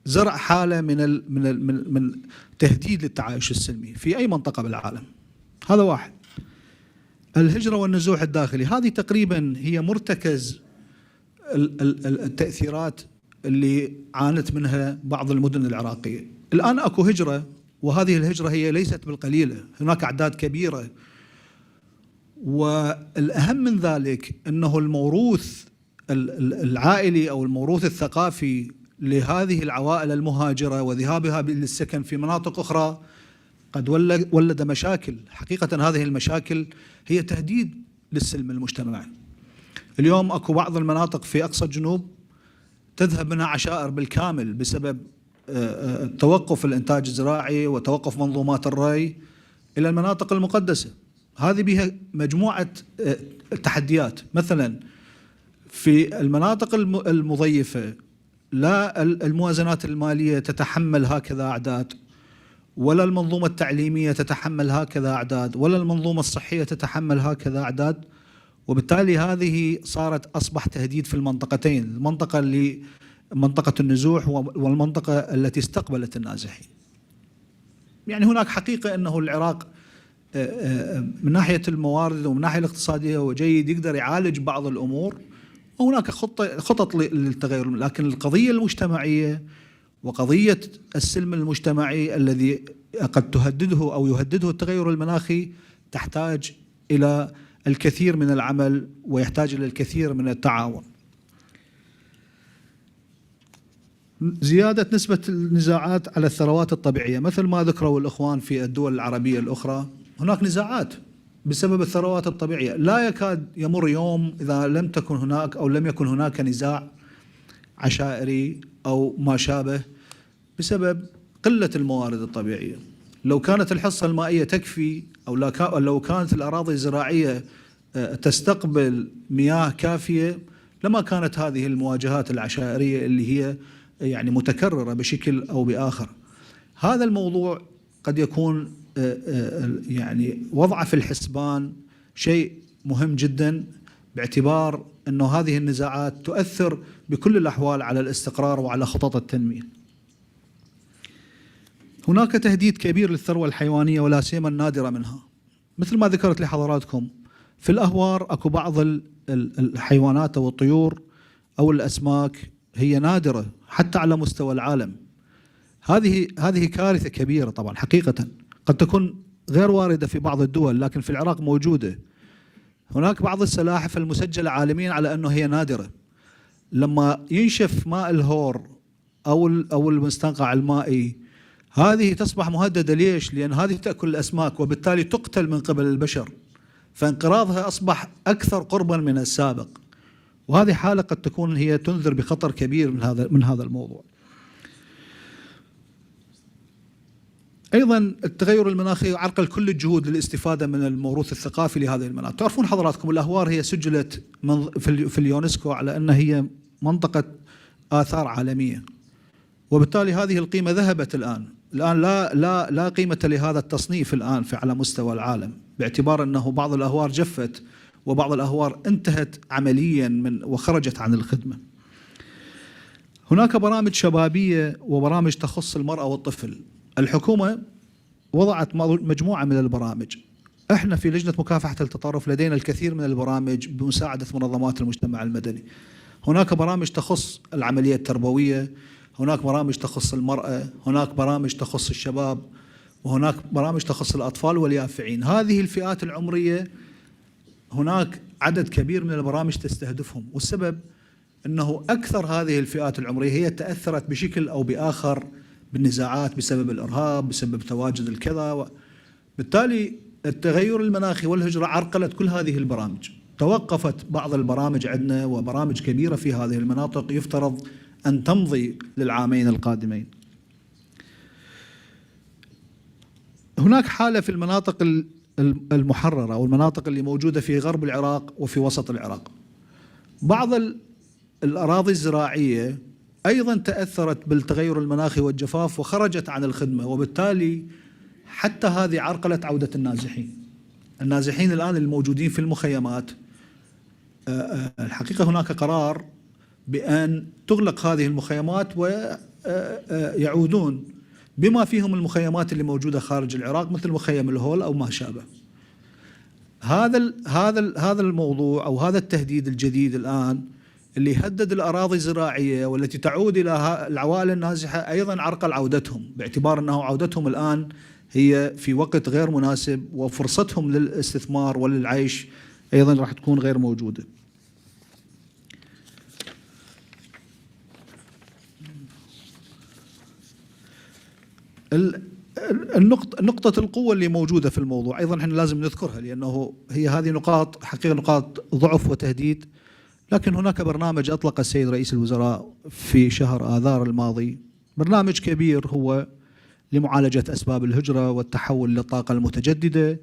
C: زرع حالة من تهديد للتعايش السلمي في أي منطقة بالعالم. هذا واحد. الهجرة والنزوح الداخلي، هذه تقريبا هي مرتكز التأثيرات اللي عانت منها بعض المدن العراقية. الآن أكو هجرة، وهذه الهجرة هي ليست بالقليلة، هناك أعداد كبيرة والأهم من ذلك أنه الموروث العائلي أو الموروث الثقافي لهذه العوائل المهاجرة وذهابها للسكن في مناطق أخرى قد ولد مشاكل. حقيقة هذه المشاكل هي تهديد للسلم المجتمعي. اليوم أكو بعض المناطق في أقصى الجنوب تذهب منها عشائر بالكامل بسبب توقف الإنتاج الزراعي وتوقف منظومات الري إلى المناطق المقدسة. هذه بها مجموعة تحديات. مثلا في المناطق المضيفة لا الموازنات المالية تتحمل هكذا أعداد، ولا المنظومة التعليمية تتحمل هكذا أعداد، ولا المنظومة الصحية تتحمل هكذا أعداد، وبالتالي هذه أصبح تهديد في المنطقتين، المنطقة اللي منطقة النزوح والمنطقة التي استقبلت النازحين. يعني هناك حقيقة أنه العراق من ناحية الموارد ومن ناحية الاقتصادية هو جيد، يقدر يعالج بعض الأمور، وهناك خطط للتغير، لكن القضية المجتمعية وقضية السلم المجتمعي الذي قد تهدده أو يهدده التغير المناخي تحتاج إلى الكثير من العمل ويحتاج إلى الكثير من التعاون. زيادة نسبة النزاعات على الثروات الطبيعية مثل ما ذكروا الإخوان في الدول العربية الأخرى، هناك نزاعات بسبب الثروات الطبيعية. لا يكاد يمر يوم إذا لم تكن هناك أو لم يكن هناك نزاع عشائري أو ما شابه بسبب قلة الموارد الطبيعية. لو كانت الحصة المائية تكفي أو لو كانت الأراضي الزراعية تستقبل مياه كافية لما كانت هذه المواجهات العشائرية اللي هي يعني متكررة بشكل أو بآخر. هذا الموضوع قد يكون يعني وضعه في الحسبان شيء مهم جدا، باعتبار أنه هذه النزاعات تؤثر بكل الأحوال على الاستقرار وعلى خطط التنمية. هناك تهديد كبير للثروة الحيوانية ولا سيما النادرة منها. مثل ما ذكرت لحضراتكم في الأهوار أكو بعض الحيوانات أو الطيور أو الأسماك هي نادرة حتى على مستوى العالم. هذه كارثة كبيرة طبعا حقيقة، قد تكون غير واردة في بعض الدول لكن في العراق موجودة. هناك بعض السلاحف المسجلة عالميا على أنه هي نادرة. لما ينشف ماء الهور أو المستنقع المائي هذه تصبح مهددة. ليش؟ لأن هذه تأكل الأسماك وبالتالي تقتل من قبل البشر، فانقراضها أصبح أكثر قربا من السابق، وهذه حالة قد تكون هي تنذر بخطر كبير من هذا الموضوع. أيضا التغير المناخي يعرقل كل الجهود للاستفادة من الموروث الثقافي لهذه المناطق. تعرفون حضراتكم الأهوار هي سجلت في اليونسكو على أنها هي منطقة آثار عالمية، وبالتالي هذه القيمة ذهبت الآن لا قيمة لهذا التصنيف الآن على مستوى العالم، باعتبار أنه بعض الأهوار جفت وبعض الأهوار انتهت عمليا وخرجت عن الخدمة. هناك برامج شبابية وبرامج تخص المرأة والطفل. الحكومة وضعت مجموعة من البرامج. احنا في لجنة مكافحة التطرف لدينا الكثير من البرامج بمساعدة منظمات المجتمع المدني. هناك برامج تخص العملية التربوية، هناك برامج تخص المرأة، هناك برامج تخص الشباب، وهناك برامج تخص الأطفال واليافعين. هذه الفئات العمرية هناك عدد كبير من البرامج تستهدفهم، والسبب أنه أكثر هذه الفئات العمرية هي تأثرت بشكل أو بآخر بالنزاعات بسبب الإرهاب، بسبب تواجد الكذا. بالتالي التغير المناخي والهجرة عرقلت كل هذه البرامج. توقفت بعض البرامج عندنا وبرامج كبيرة في هذه المناطق يفترض أن تمضي للعامين القادمين. هناك حالة في المناطق المحررة أو المناطق اللي موجودة في غرب العراق وفي وسط العراق. بعض الأراضي الزراعية أيضا تأثرت بالتغير المناخي والجفاف وخرجت عن الخدمة، وبالتالي حتى هذه عرقلت عودة النازحين الآن الموجودين في المخيمات. الحقيقة هناك قرار بأن تغلق هذه المخيمات ويعودون بما فيهم المخيمات اللي موجودة خارج العراق مثل مخيم الهول أو ما شابه. هذا الموضوع أو هذا التهديد الجديد الآن اللي يهدد الأراضي الزراعية والتي تعود إلى العوائل النازحة أيضا عرقل عودتهم، باعتبار أنه عودتهم الآن هي في وقت غير مناسب، وفرصتهم للاستثمار وللعيش أيضا راح تكون غير موجودة. نقطة القوة اللي موجودة في الموضوع أيضا احنا لازم نذكرها، لأنه هي هذه نقاط حقيقة نقاط ضعف وتهديد. لكن هناك برنامج أطلق السيد رئيس الوزراء في شهر آذار الماضي، برنامج كبير هو لمعالجة أسباب الهجرة والتحول للطاقة المتجددة،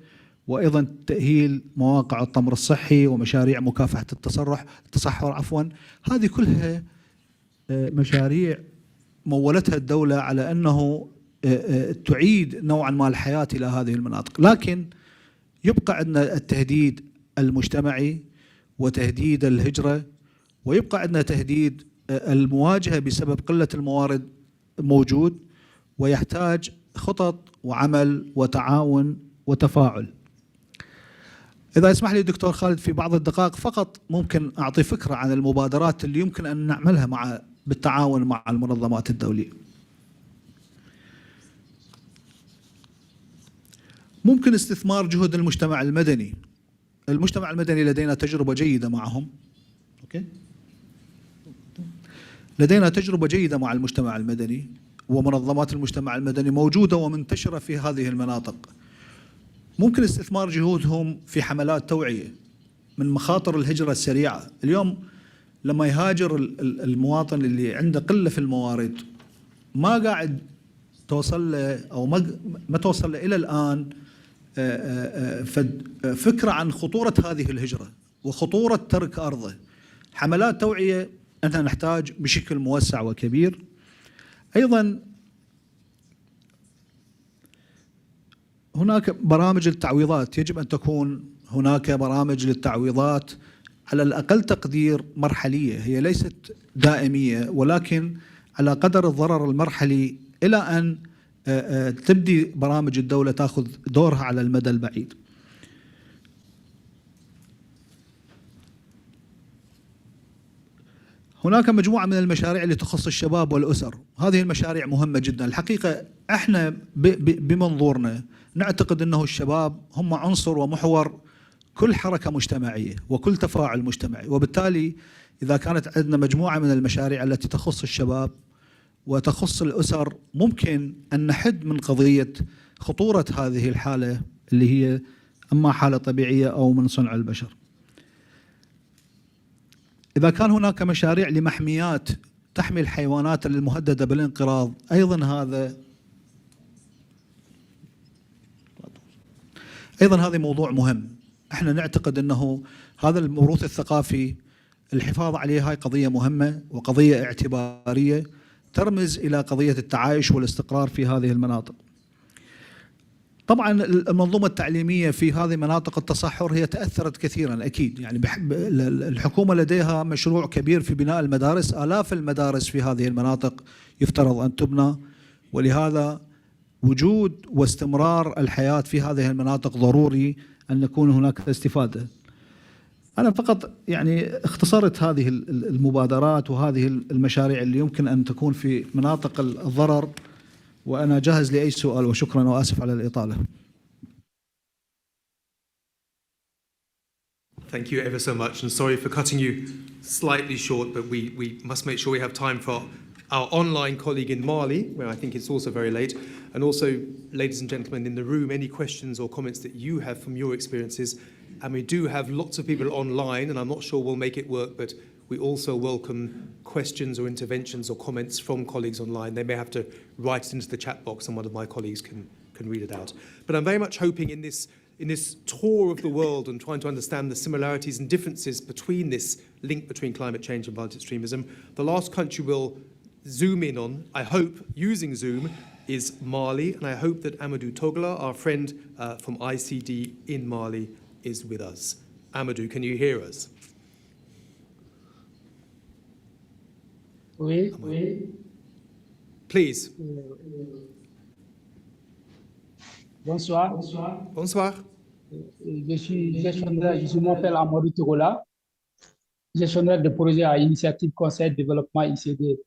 C: وأيضا تأهيل مواقع التمر الصحي ومشاريع مكافحة التصحر. هذه كلها مشاريع مولتها الدولة على أنه تعيد نوعا ما الحياة إلى هذه المناطق. لكن يبقى عندنا التهديد المجتمعي وتهديد الهجرة، ويبقى عندنا تهديد المواجهة بسبب قلة الموارد موجود، ويحتاج خطط وعمل وتعاون وتفاعل. إذا يسمح لي دكتور خالد في بعض الدقائق فقط ممكن أعطي فكرة عن المبادرات اللي يمكن أن نعملها بالتعاون مع المنظمات الدولية. ممكن استثمار جهد المجتمع المدني. المجتمع المدني لدينا تجربة جيدة معهم. أوكي؟ لدينا تجربة جيدة مع المجتمع المدني، ومنظمات المجتمع المدني موجودة ومنتشرة في هذه المناطق. ممكن استثمار جهودهم في حملات توعية من مخاطر الهجرة السريعة. اليوم لما يهاجر المواطن اللي عنده قلة في الموارد، ما قاعد توصل له أو ما توصل له إلى الآن فكرة عن خطورة هذه الهجرة وخطورة ترك أرضه. حملات توعية أنها نحتاج بشكل موسع وكبير. أيضا هناك برامج التعويضات، يجب أن تكون هناك برامج للتعويضات على الأقل تقدير مرحلية، هي ليست دائمية، ولكن على قدر الضرر المرحلي إلى أن تبدي برامج الدولة تأخذ دورها على المدى البعيد. هناك مجموعة من المشاريع اللي تخص الشباب والأسر. هذه المشاريع مهمة جدا. الحقيقة احنا بمنظورنا نعتقد أنه الشباب هم عنصر ومحور كل حركة مجتمعية وكل تفاعل مجتمعي، وبالتالي إذا كانت عندنا مجموعة من المشاريع التي تخص الشباب وتخص الأسر، ممكن أن نحد من قضية خطورة هذه الحالة اللي هي أما حالة طبيعية أو من صنع البشر. إذا كان هناك مشاريع لمحميات تحمي الحيوانات المهددة بالانقراض، أيضا هذا موضوع مهم. احنا نعتقد أنه هذا الموروث الثقافي الحفاظ عليه هاي قضية مهمة وقضية اعتبارية ترمز إلى قضية التعايش والاستقرار في هذه المناطق. طبعا المنظومة التعليمية في هذه مناطق التصحر هي تأثرت كثيرا أكيد، يعني الحكومة لديها مشروع كبير في بناء المدارس. آلاف المدارس في هذه المناطق يفترض أن تبنى، ولهذا وجود واستمرار الحياة في هذه المناطق ضروري أن يكون هناك استفادة. أنا فقط يعني اختصرت هذه المبادرات وهذه المشاريع اللي يمكن أن تكون في مناطق الضرر، وأنا جاهز لأي سؤال، وشكرا وآسف على الإطالة.
D: Thank you ever so much, and sorry for cutting you slightly short, but we must make sure we have time for our online colleague in Mali, where I think it's also very late, and also, ladies and gentlemen in the room, any questions or comments that you have from your experiences. And we do have lots of people online, and I'm not sure we'll make it work, but we also welcome questions or interventions or comments from colleagues online. They may have to write it into the chat box, and one of my colleagues can read it out. But I'm very much hoping in this tour of the world and trying to understand the similarities and differences between this link between climate change and violent extremism, the last country we'll zoom in on, I hope, using Zoom, is Mali. And I hope that Amadou Togla, our friend from ICD in Mali, is with us. Amadou, can you hear us?
G: Oui.
D: Please.
G: Bonsoir.
D: Bonsoir.
G: Je m'appelle Amadou Togola, gestionnaire de projet à Initiative Conseil Développement ICD,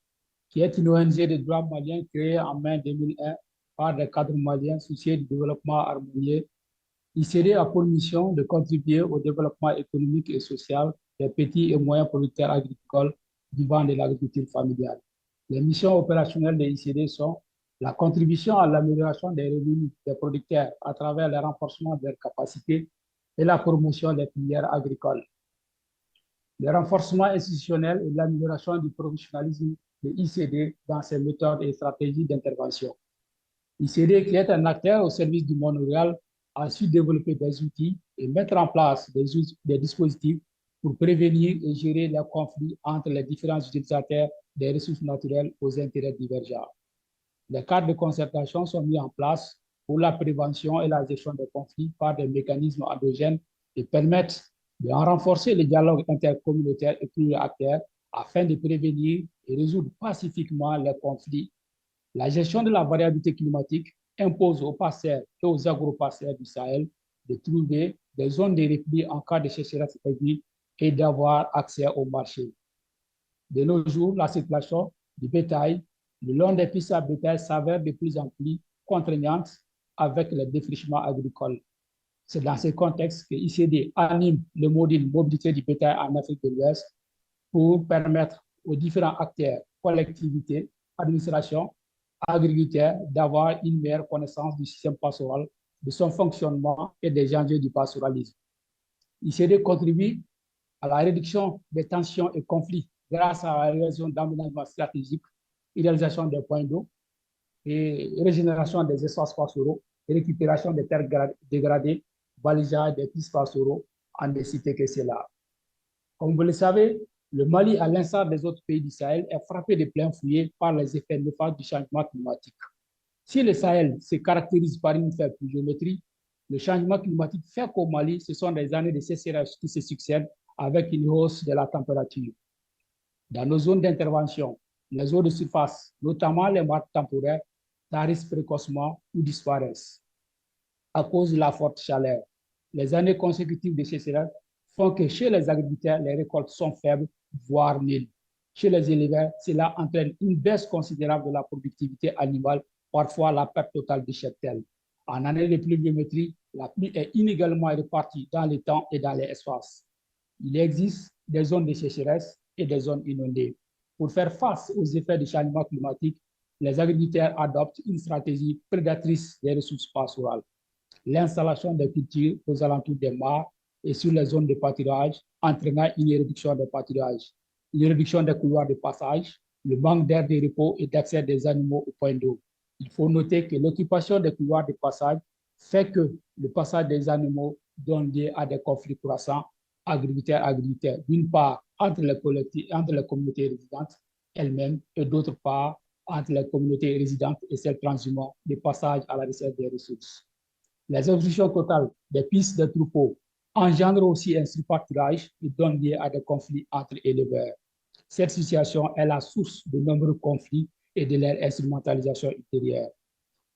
G: qui est une ONG de droit malien créée en mai 2001 par des cadres maliens soucieux du développement harmonieux. ICD a pour mission de contribuer au développement économique et social des petits et moyens producteurs agricoles vivant de l'agriculture familiale. Les missions opérationnelles de l'ICD sont la contribution à l'amélioration des revenus des producteurs à travers le renforcement de leurs capacités et la promotion des filières agricoles. Le renforcement institutionnel et l'amélioration du professionnalisme de l'ICD dans ses méthodes et stratégies d'intervention. l'ICD, qui est un acteur au service du monde rural, a su développer des outils et mettre en place des dispositifs pour prévenir et gérer les conflits entre les différents utilisateurs des ressources naturelles aux intérêts divergents. Les cadres de concertation sont mis en place pour la prévention et la gestion des conflits par des mécanismes endogènes et permettent de renforcer le dialogue intercommunautaire et pluriacteurs afin de prévenir et résoudre pacifiquement les conflits. La gestion de la variabilité climatique impose aux passeurs et aux agro-passeurs du Sahel de trouver des zones de repli en cas de sécheresse aiguë et d'avoir accès au marché. De nos jours, la circulation du bétail le long des pistes à bétail s'avère de plus en plus contraignante avec le défrichement agricole. C'est dans ce contexte que l'ICD anime le module mobilité du bétail en Afrique de l'Ouest pour permettre aux différents acteurs, collectivités, administrations, agriculteurs d'avoir une meilleure connaissance du système pastoral, de son fonctionnement et des enjeux du pastoralisme. l'ICD contribue à la réduction des tensions et conflits grâce à la réalisation d'aménagements stratégiques, réalisation des points d'eau et régénération des espaces pastoraux, récupération des terres dégradées, balisage des pistes pastoraux, en ne citer que cela. Comme vous le savez, le Mali, à l'instar des autres pays du Sahel, est frappé de plein fouet par les effets néfastes du changement climatique. Si le Sahel se caractérise par une faible pluviométrie, le changement climatique fait qu'au Mali, ce sont des années de sécheresse qui se succèdent avec une hausse de la température. Dans nos zones d'intervention, les eaux de surface, notamment les mares temporaires, tarissent précocement ou disparaissent. À cause de la forte chaleur, les années consécutives de sécheresse font que chez les agriculteurs, les récoltes sont faibles, voire nulles. Chez les éleveurs, cela entraîne une baisse considérable de la productivité animale, parfois la perte totale du cheptel. En année de pluviométrie, la pluie est inégalement répartie dans le temps et dans les espaces. Il existe des zones de sécheresse et des zones inondées. Pour faire face aux effets du changement climatique, les agriculteurs adoptent une stratégie prédatrice des ressources pastorales. L'installation des cultures aux alentours des mares et sur les zones de pâturage, entraînant une réduction des pâturages, une réduction des couloirs de passage, le manque d'air de repos et d'accès des animaux aux points d'eau. Il faut noter que l'occupation des couloirs de passage fait que le passage des animaux donne lieu à des conflits croissants agriculteurs, d'une part entre les communautés résidentes elles-mêmes et d'autre part entre les communautés résidentes et celles transhumant de passage à la recherche des ressources. Les obstructions totales des pistes de troupeaux engendrent aussi un surpâturage et donnent lieu à des conflits entre éleveurs. Cette situation est la source de nombreux conflits et de leur instrumentalisation ultérieure.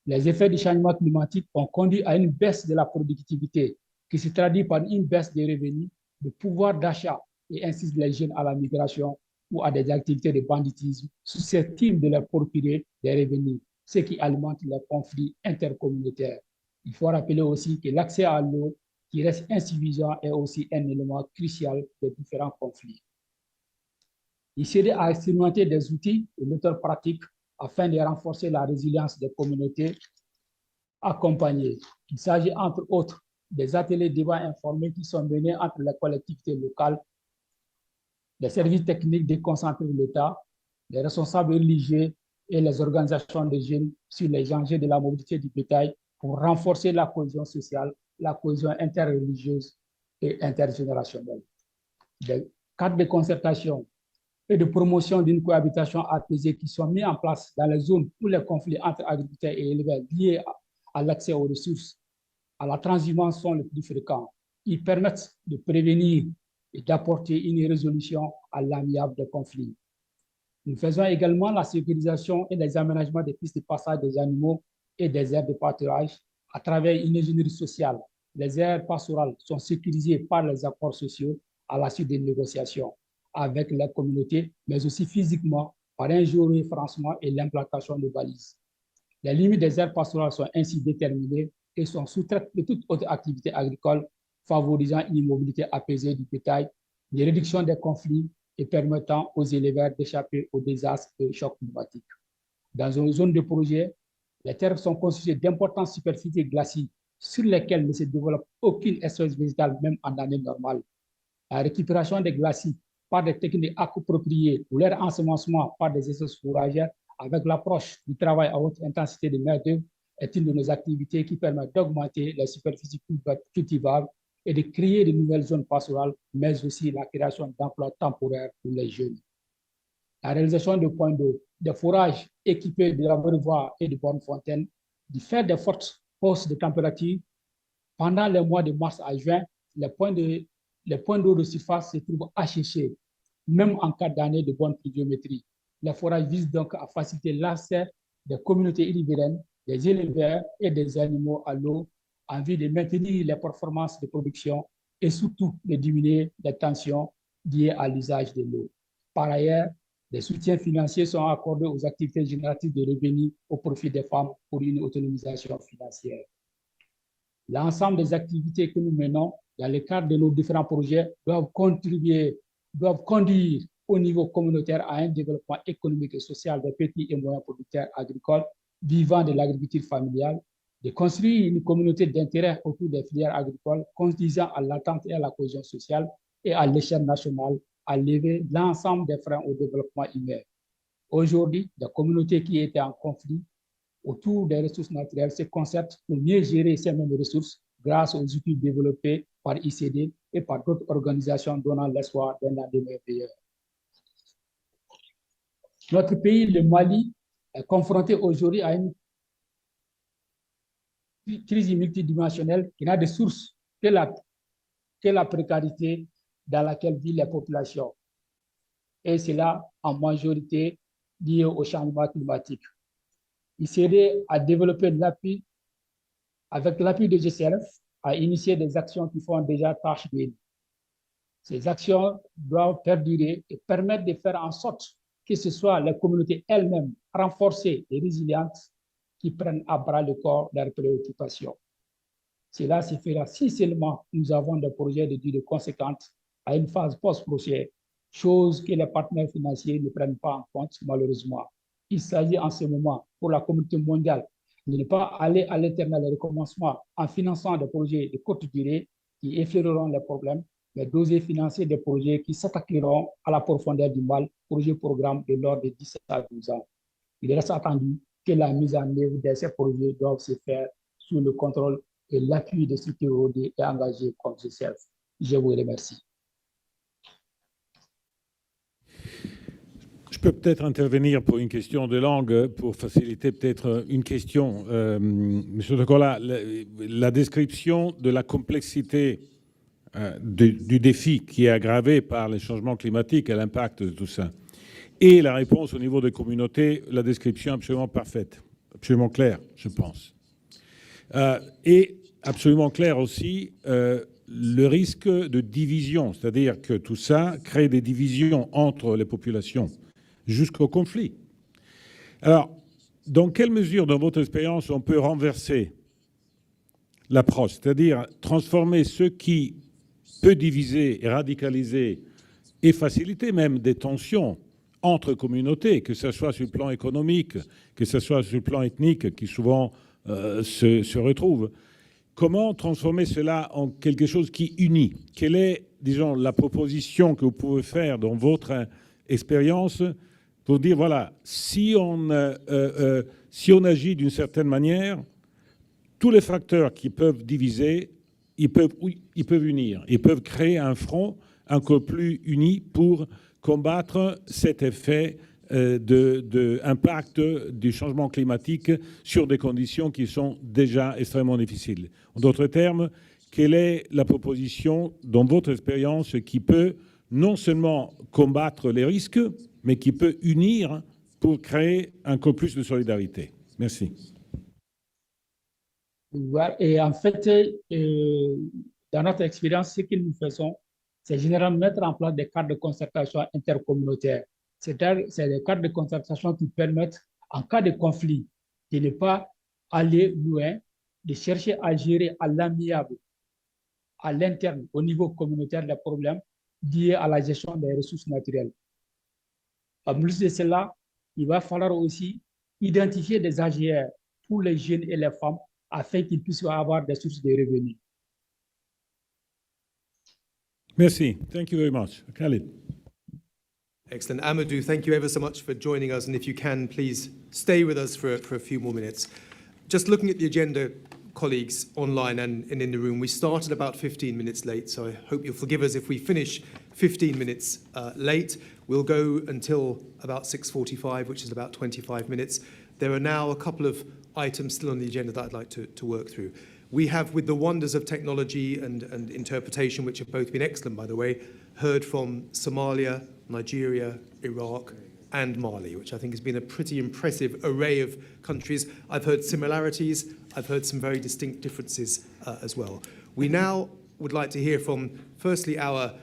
G: Les effets du changement climatique ont conduit à une baisse de la productivité qui se traduit par une baisse des revenus, de pouvoir d'achat et incite les jeunes à la migration ou à des activités de banditisme susceptibles de leur procurer des revenus, ce qui alimente les conflits intercommunautaires. Il faut rappeler aussi que l'accès à l'eau qui reste insuffisant est aussi un élément crucial des différents conflits. l'ICD a expérimenté des outils et méthodes pratiques afin de renforcer la résilience des communautés accompagnées. Il s'agit entre autres des ateliers de débat informés qui sont menés entre les collectivités locales, les services techniques déconcentrés de l'État, les responsables religieux et les organisations de jeunes sur les enjeux de la mobilité du bétail pour renforcer la cohésion sociale, la cohésion interreligieuse et intergénérationnelle. Des cadres de concertation et de promotion d'une cohabitation apaisée qui sont mis en place dans les zones où les conflits entre agriculteurs et éleveurs liés à l'accès aux ressources, à la transhumance sont les plus fréquents. Ils permettent de prévenir et d'apporter une résolution à l'amiable des conflits. Nous faisons également la sécurisation et les aménagements des pistes de passage des animaux et des aires de pâturage à travers une ingénierie sociale. Les aires pastorales sont sécurisées par les accords sociaux à la suite des négociations avec la communauté, mais aussi physiquement par un géoréférencement et l'implantation de balises. Les limites des aires pastorales sont ainsi déterminées et sont sous-traites de toute autre activité agricole, favorisant une immobilité apaisée du bétail, une réduction des conflits et permettant aux éleveurs d'échapper aux désastres et aux chocs climatiques. Dans une zone de projet, les terres sont constituées d'importantes superficies glacées sur lesquelles ne se développe aucune espèce végétale, même en année normale. La récupération des glacis par des techniques appropriées ou leur ensemencement par des espèces fourragères avec l'approche du travail à haute intensité de main-d'œuvre est une de nos activités qui permet d'augmenter la superficie cultivable et de créer de nouvelles zones pastorales, mais aussi la création d'emplois temporaires pour les jeunes. La réalisation de points d'eau, de forages équipés de laboratoires et de bornes fontaines, du fait des fortes hausses de température, pendant les mois de mars à juin, les points d'eau de surface se trouvent asséchés, même en cas d'année de bonne pluviométrie. Les forages visent donc à faciliter l'accès des communautés riveraines, des éleveurs et des animaux à l'eau en vue de maintenir les performances de production et surtout de diminuer les tensions liées à l'usage de l'eau. Par ailleurs, des soutiens financiers sont accordés aux activités génératrices de revenus au profit des femmes pour une autonomisation financière. L'ensemble des activités que nous menons dans le cadre de nos différents projets doivent conduire au niveau communautaire à un développement économique et social des petits et moyens producteurs agricoles vivant de l'agriculture familiale, de construire une communauté d'intérêt autour des filières agricoles conduisant à l'attente et à la cohésion sociale et à l'échelle nationale à lever l'ensemble des freins au développement humain. Aujourd'hui, des communautés qui étaient en conflit autour des ressources naturelles se concertent pour mieux gérer ces mêmes ressources grâce aux outils développés par ICD et par d'autres organisations donnant l'espoir d'un lendemain meilleur. Notre pays, le Mali, est confronté aujourd'hui à une crise multidimensionnelle qui n'a de source que la précarité dans laquelle vivent les populations. Et cela en majorité lié au changement climatique. ICD a développé l'appui, avec l'appui de GCERF, a initié des actions qui font déjà tâche d'huile. Ces actions doivent perdurer et permettre de faire en sorte que ce soit les communautés elles-mêmes renforcées et résilientes qui prennent à bras le corps leurs préoccupations. Cela se fera si seulement nous avons des projets de durée conséquente à une phase post-projet, chose que les partenaires financiers ne prennent pas en compte malheureusement. Il s'agit en ce moment pour la communauté mondiale de ne pas aller à l'éternel recommencement en finançant des projets de courte durée qui effleureront les problèmes, mais d'oser financer des projets qui s'attaqueront à la profondeur du mal, projet-programme de l'ordre de 10 à 12 ans. Il reste attendu que la mise en œuvre de ces projets doivent se faire sous le contrôle et l'appui des structures rodées et engagées comme GCERF. Je vous remercie.
A: Je peux peut-être intervenir pour une question de langue, pour faciliter peut-être une question. Monsieur Tokola, la description de la complexité du défi qui est aggravé par les changements climatiques et l'impact de tout ça, et la réponse au niveau des communautés, la description absolument parfaite, absolument claire, je pense. Et absolument clair aussi le risque de division, c'est-à-dire que tout ça crée des divisions entre les populations jusqu'au conflit. Alors, dans quelle mesure, dans votre expérience, on peut renverser l'approche, c'est-à-dire transformer ce qui peut diviser et radicaliser et faciliter même des tensions entre communautés, que ce soit sur le plan économique, que ce soit sur le plan ethnique, qui souvent se retrouvent. Comment transformer cela en quelque chose qui unit? Quelle est, disons, la proposition que vous pouvez faire dans votre expérience pour dire, voilà, si on agit d'une certaine manière, tous les facteurs qui peuvent diviser, ils peuvent unir, ils peuvent créer un front encore plus uni pour combattre cet effet d'impact du changement climatique sur des conditions qui sont déjà extrêmement difficiles. En d'autres termes, quelle est la proposition, dans votre expérience, qui peut non seulement combattre les risques, mais qui peut unir pour créer encore plus de solidarité? Merci.
G: Et en fait, dans notre expérience, ce que nous faisons, c'est généralement mettre en place des cadres de concertation intercommunautaires. C'est des cadres de concertation qui permettent, en cas de conflit, de ne pas aller loin, de chercher à gérer à l'amiable, à l'interne, au niveau communautaire, les problèmes liés à la gestion des ressources naturelles. En plus de cela, il va falloir aussi identifier des AGR pour les jeunes et les femmes afin qu'ils puissent avoir des sources de revenus.
A: Merci. Thank you very much. Khalid.
D: Excellent. Amadou, thank you ever so much for joining us. And if you can, please stay with us for a few more minutes. Just looking at the agenda, colleagues, online and in the room, we started about 15 minutes late, so I hope you'll forgive us if we finish 15 minutes late. We'll go until about 6:45, which is about 25 minutes. There are now a couple of items still on the agenda that I'd like to work through. We have, with the wonders of technology and interpretation, which have both been excellent, by the way, heard from Somalia, Nigeria, Iraq, and Mali, which I think has been a pretty impressive array of countries. I've heard similarities, I've heard some very distinct differences as well. We now would like to hear from, firstly, our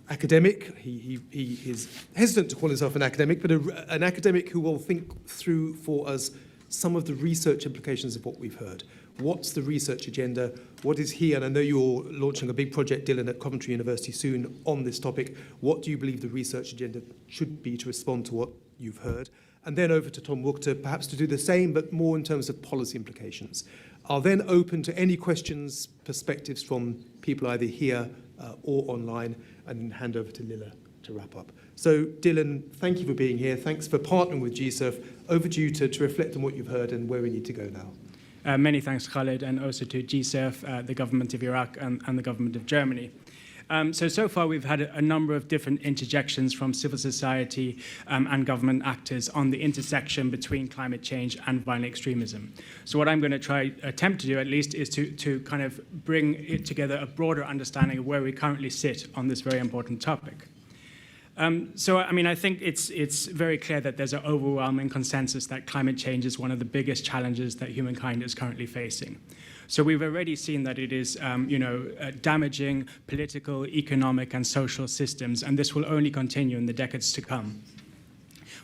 D: academic. He is hesitant to call himself an academic, but an academic who will think through for us some of the research implications of what we've heard. What's the research agenda? What is he, and I know you're launching a big project, Dylan, at Coventry University soon on this topic. What do you believe the research agenda should be to respond to what you've heard? And then over to Tom Wookter, perhaps to do the same, but more in terms of policy implications. I'll then open to any questions, perspectives from people either here or online, and hand over to Lila to wrap up. So, Dylan, thank you for being here. Thanks for partnering with GCERF. Over to you to reflect on what you've heard and where we need to go now.
H: Many thanks, Khalid, and also to GCERF, the government of Iraq and the government of Germany. So far we've had a number of different interjections from civil society and government actors on the intersection between climate change and violent extremism. So what I'm going to attempt to do at least is to kind of bring it together a broader understanding of where we currently sit on this very important topic. I think it's very clear that there's an overwhelming consensus that climate change is one of the biggest challenges that humankind is currently facing. So we've already seen that it is, damaging political, economic, and social systems, and this will only continue in the decades to come.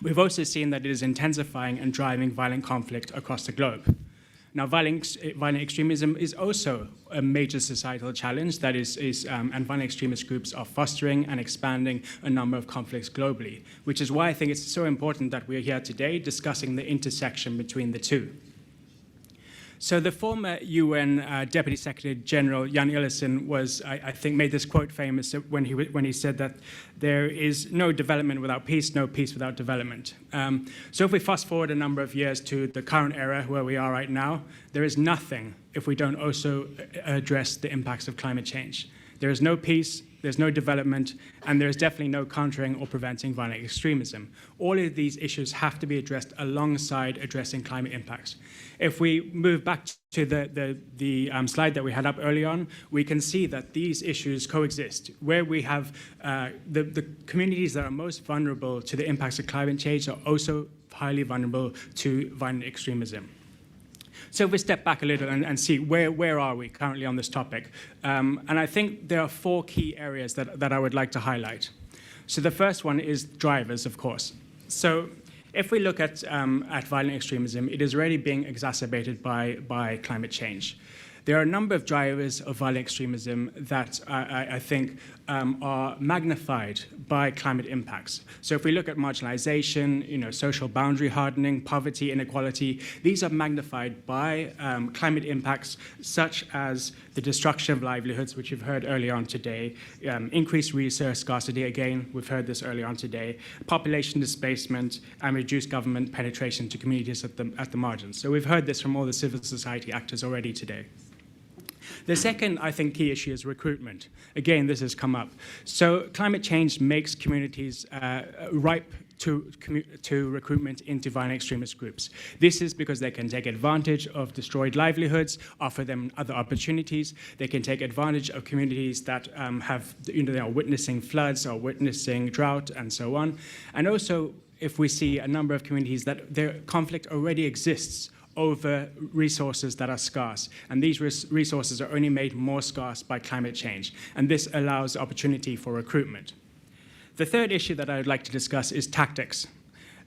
H: We've also seen that it is intensifying and driving violent conflict across the globe. Now, violent extremism is also a major societal challenge and violent extremist groups are fostering and expanding a number of conflicts globally, which is why I think it's so important that we're here today discussing the intersection between the two. So the former UN Deputy Secretary General Jan Eliasson was, I think, made this quote famous when he said that there is no development without peace, no peace without development. So if we fast forward a number of years to the current era where we are right now, there is nothing if we don't also address the impacts of climate change. There is no peace, there's no development, and there's definitely no countering or preventing violent extremism. All of these issues have to be addressed alongside addressing climate impacts. If we move back to the slide that we had up early on, we can see that these issues coexist. Where we have the communities that are most vulnerable to the impacts of climate change are also highly vulnerable to violent extremism. So if we step back a little and see where are we currently on this topic, and I think there are four key areas that I would like to highlight. So the first one is drivers, of course. So if we look at violent extremism, it is already being exacerbated by climate change. There are a number of drivers of violent extremism that I think are magnified by climate impacts. So if we look at marginalization, social boundary hardening, poverty, inequality, these are magnified by climate impacts such as the destruction of livelihoods, which you've heard earlier on today, increased resource scarcity, again, we've heard this earlier on today, population displacement, and reduced government penetration to communities at the margins. So we've heard this from all the civil society actors already today. The second, I think, key issue is recruitment. Again, this has come up. So climate change makes communities ripe to recruitment into violent extremist groups. This is because they can take advantage of destroyed livelihoods, offer them other opportunities. They can take advantage of communities that they are witnessing floods or witnessing drought and so on. And also, if we see a number of communities that their conflict already exists over resources that are scarce. And these resources are only made more scarce by climate change. And this allows opportunity for recruitment. The third issue that I would like to discuss is tactics.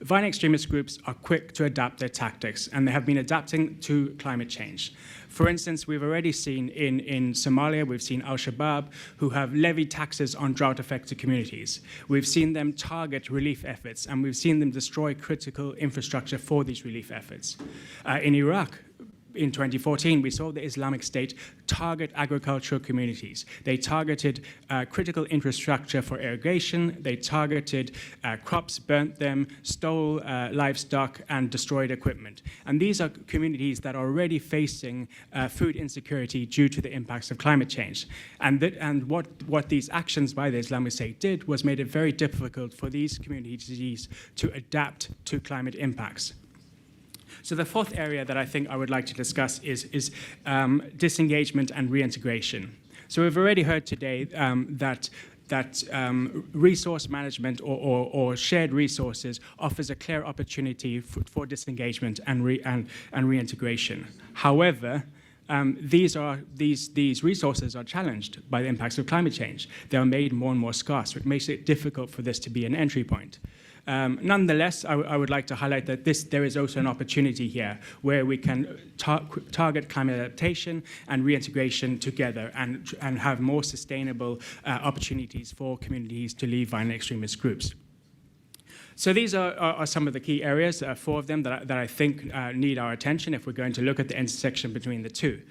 H: violent extremist groups are quick to adapt their tactics, and they have been adapting to climate change. For instance, we've already seen in Somalia, we've seen Al-Shabaab, who have levied taxes on drought-affected communities. We've seen them target relief efforts, and we've seen them destroy critical infrastructure for these relief efforts. In Iraq, in 2014, we saw the Islamic State target agricultural communities. They targeted critical infrastructure for irrigation, they targeted crops, burnt them, stole livestock, and destroyed equipment. And these are communities that are already facing food insecurity due to the impacts of climate change. And what these actions by the Islamic State did was made it very difficult for these communities to adapt to climate impacts. So the fourth area that I think I would like to discuss is disengagement and reintegration. So we've already heard today that resource management or shared resources offers a clear opportunity for disengagement and reintegration. However, these resources are challenged by the impacts of climate change. They are made more and more scarce, which makes it difficult for this to be an entry point. Nonetheless, I would like to highlight that there is also an opportunity here where we can target climate adaptation and reintegration together and have more sustainable opportunities for communities to leave violent extremist groups. So these are some of the key areas, 4 of them, that I think need our attention if we're going to look at the intersection between the two.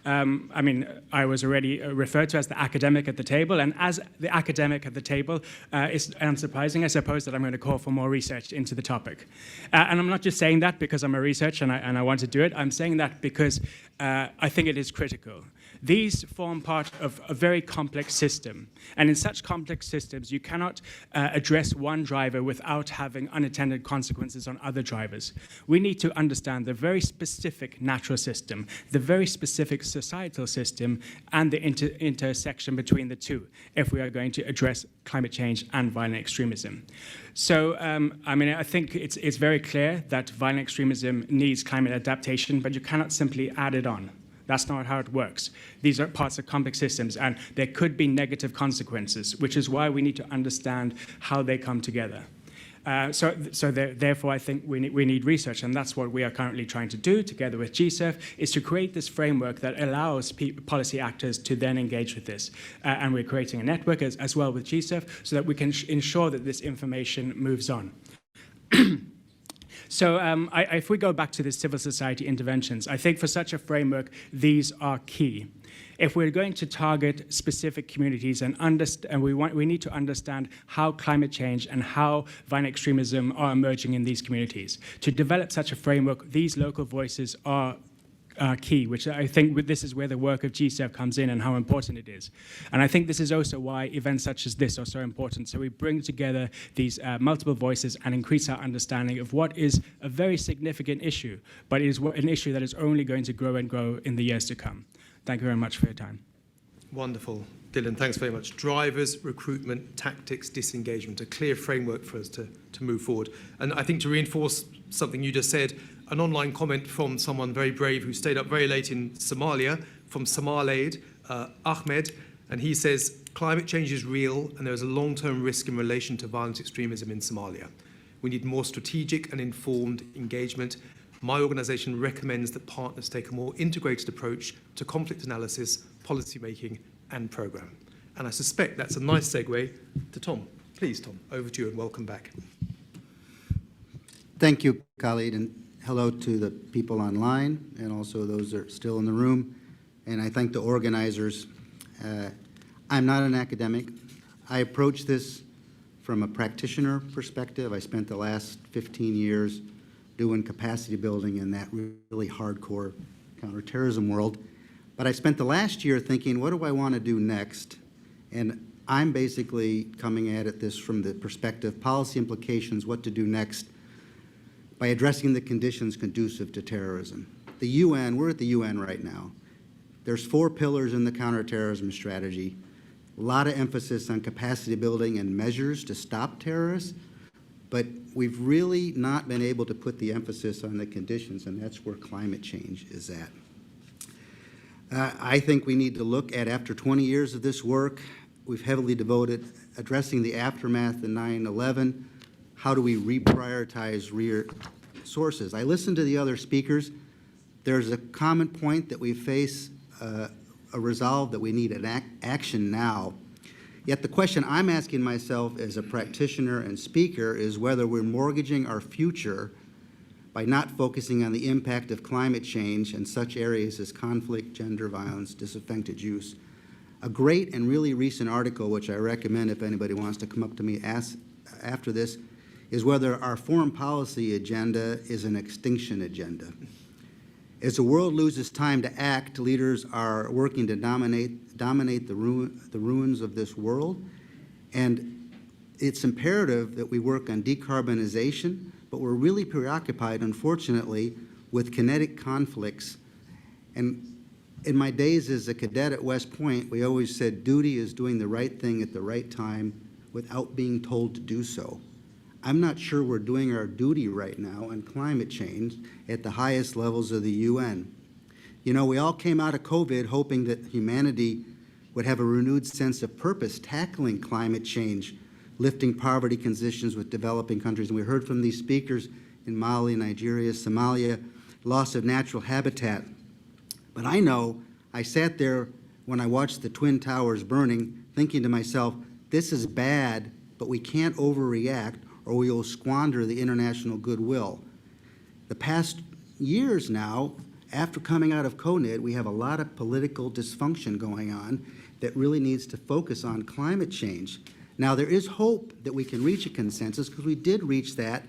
H: I mean, I was already referred to as the academic at the table, and as the academic at the table, it's unsurprising, I suppose, that I'm going to call for more research into the topic. And I'm not just saying that because I'm a researcher and I want to do it. I'm saying that because I think it is critical. These form part of a very complex system. And in such complex systems, you cannot address one driver without having unintended consequences on other drivers. We need to understand the very specific natural system, the very specific societal system, and the intersection between the two if we are going to address climate change and violent extremism. So, I mean, I think it's very clear that violent extremism needs climate adaptation, but you cannot simply add it on. That's not how it works. These are parts of complex systems, and there could be negative consequences, which is why we need to understand how they come together. Therefore, I think we need research, and that's what we are currently trying to do together with GCERF, is to create this framework that allows policy actors to then engage with this. And we're creating a network as well with GCERF so that we can ensure that this information moves on. So if we go back to the civil society interventions, I think for such a framework, these are key. If we're going to target specific communities and we need to understand how climate change and how violent extremism are emerging in these communities. To develop such a framework, these local voices are key, which I think this is where the work of GCERF comes in and how important it is. And I think this is also why events such as this are so important. So we bring together these multiple voices and increase our understanding of what is a very significant issue, but it is an issue that is only going to grow and grow in the years to come. Thank you very much for your time.
D: Wonderful. Dylan, thanks very much. Drivers, recruitment, tactics, disengagement, a clear framework for us to move forward. And I think to reinforce something you just said, an online comment from someone very brave who stayed up very late in Somalia, from Somalaid, Ahmed, and he says, climate change is real and there is a long-term risk in relation to violent extremism in Somalia. We need more strategic and informed engagement. My organisation recommends that partners take a more integrated approach to conflict analysis, policy making and programme. And I suspect that's a nice segue to Tom. Please, Tom, over to you and welcome back.
I: Thank you, Khalid, and hello to the people online and also those that are still in the room. And I thank the organizers. I'm not an academic. I approach this from a practitioner perspective. I spent the last 15 years doing capacity building in that really hardcore counterterrorism world. But I spent the last year thinking, what do I want to do next? And I'm basically coming at this from the perspective, policy implications, what to do next, by addressing the conditions conducive to terrorism. The UN, we're at the UN right now. There's 4 pillars in the counterterrorism strategy. A lot of emphasis on capacity building and measures to stop terrorists, but we've really not been able to put the emphasis on the conditions, and that's where climate change is at. I think we need to look at, after 20 years of this work, we've heavily devoted addressing the aftermath of 9/11, how do we reprioritize resources. I listened to the other speakers. There's a common point that we face a resolve that we need an action now. Yet the question I'm asking myself as a practitioner and speaker is whether we're mortgaging our future by not focusing on the impact of climate change in such areas as conflict, gender violence, disadvantaged youth. A great and really recent article, which I recommend if anybody wants to come up to me after this, is whether our foreign policy agenda is an extinction agenda. As the world loses time to act, leaders are working to dominate the ruins of this world, and it's imperative that we work on decarbonization, but we're really preoccupied, unfortunately, with kinetic conflicts. And in my days as a cadet at West Point, we always said duty is doing the right thing at the right time without being told to do so. I'm not sure we're doing our duty right now on climate change at the highest levels of the UN. You know, we all came out of COVID hoping that humanity would have a renewed sense of purpose tackling climate change, lifting poverty conditions with developing countries. And we heard from these speakers in Mali, Nigeria, Somalia, loss of natural habitat. But I know I sat there when I watched the Twin Towers burning, thinking to myself, this is bad, but we can't overreact or we will squander the international goodwill. The past years now, after coming out of COVID, we have a lot of political dysfunction going on that really needs to focus on climate change. Now, there is hope that we can reach a consensus because we did reach that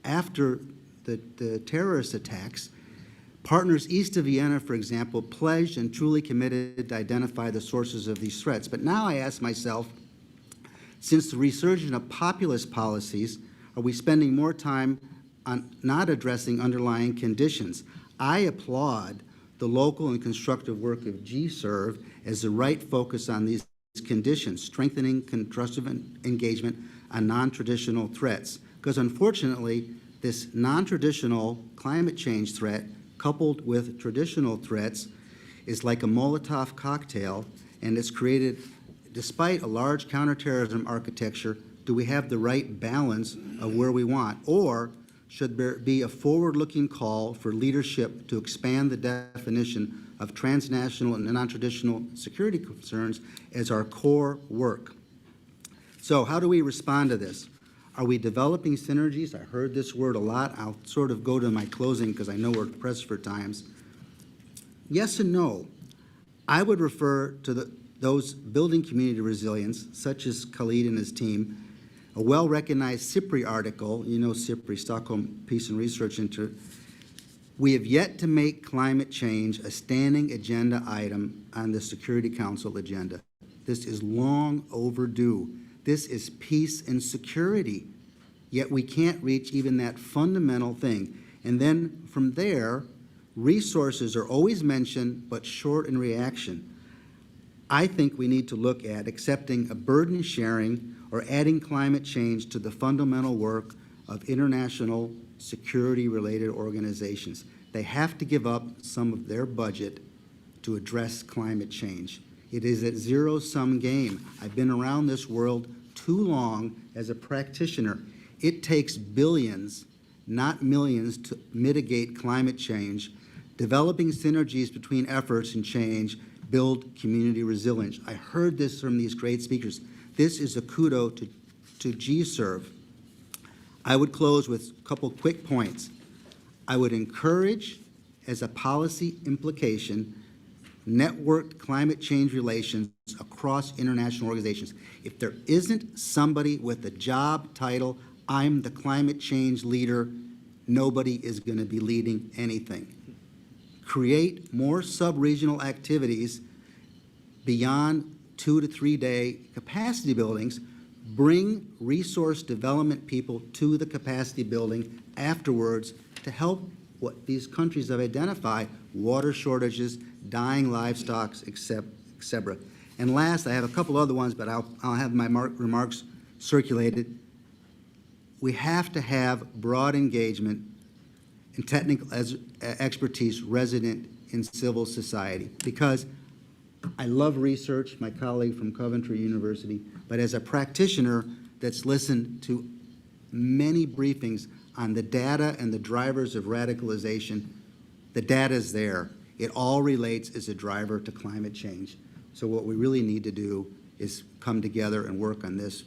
I: after the terrorist attacks. Partners east of Vienna, for example, pledged and truly committed to identify the sources of these threats. But now I ask myself, since the resurgence of populist policies, are we spending more time on not addressing underlying conditions? I applaud the local and constructive work of GCERF as the right focus on these conditions, strengthening constructive engagement on non-traditional threats. Because unfortunately, this non-traditional climate change threat coupled with traditional threats is like a Molotov cocktail, and it's created, despite a large counterterrorism architecture, do we have the right balance of where we want? Or should there be a forward-looking call for leadership to expand the definition of transnational and non-traditional security concerns as our core work? So how do we respond to this? Are we developing synergies? I heard this word a lot. I'll sort of go to my closing because I know we're pressed for times. Yes and no. I would refer to those building community resilience, such as Khalid and his team, a well-recognized SIPRI article, you know SIPRI, Stockholm Peace and Research Institute. We have yet to make climate change a standing agenda item on the Security Council agenda. This is long overdue. This is peace and security, yet we can't reach even that fundamental thing. And then from there, resources are always mentioned, but short in reaction. I think we need to look at accepting a burden sharing or adding climate change to the fundamental work of international security-related organizations. They have to give up some of their budget to address climate change. It is a zero-sum game. I've been around this world too long as a practitioner. It takes billions, not millions, to mitigate climate change. Developing synergies between efforts and change build community resilience. I heard this from these great speakers. This is a kudo to GCERF. I would close with a couple quick points. I would encourage, as a policy implication, networked climate change relations across international organizations. If there isn't somebody with a job title, I'm the climate change leader, nobody is going to be leading anything. Create more sub-regional activities beyond 2 to 3 day capacity buildings. Bring resource development people to the capacity building afterwards to help what these countries have identified, water shortages, dying livestock, etc. And last, I have a couple other ones, but I'll have my remarks circulated. We have to have broad engagement and technical expertise resident in civil society, because I love research, my colleague from Coventry University, but as a practitioner that's listened to many briefings on the data and the drivers of radicalization. The data is there. It all relates as a driver to climate change. So what we really need to do is come together and work on this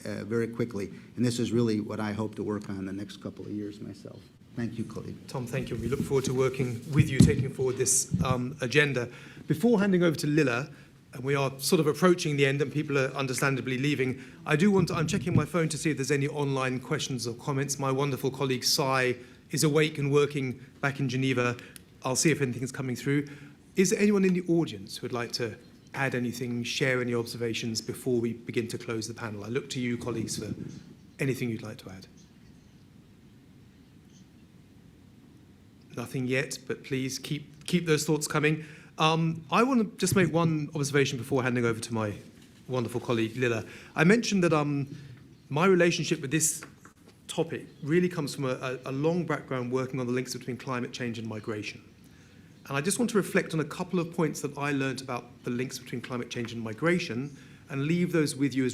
I: very quickly. And this is really what I hope to work on the next couple of years myself. Thank you, colleague.
D: Tom, thank you. We look forward to working with you, taking forward this agenda. Before handing over to Lila, and we are sort of approaching the end and people are understandably leaving, I'm checking my phone to see if there's any online questions or comments. My wonderful colleague, Sai, is awake and working back in Geneva. I'll see if anything's coming through. Is there anyone in the audience who would like to add anything, share any observations before we begin to close the panel? I look to you, colleagues, for anything you'd like to add. Nothing yet, but please keep those thoughts coming. I want to just make one observation before handing over to my wonderful colleague, Lila. I mentioned that my relationship with this topic really comes from a long background working on the links between climate change and migration. And I just want to reflect on a couple of points that I learned about the links between climate change and migration and leave those with you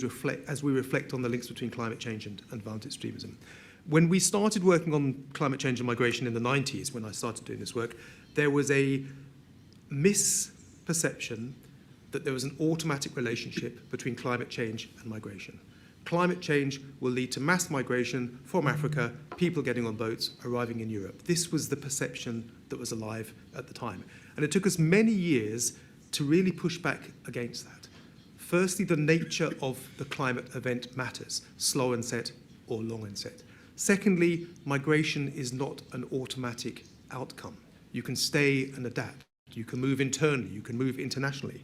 D: as we reflect on the links between climate change and violent extremism. When we started working on climate change and migration in the 90s, when I started doing this work, there was a misperception that there was an automatic relationship between climate change and migration. Climate change will lead to mass migration from Africa, people getting on boats, arriving in Europe. This was the perception that was alive at the time. And it took us many years to really push back against that. Firstly, the nature of the climate event matters, slow onset or long onset. Secondly, migration is not an automatic outcome. You can stay and adapt. You can move internally. You can move internationally.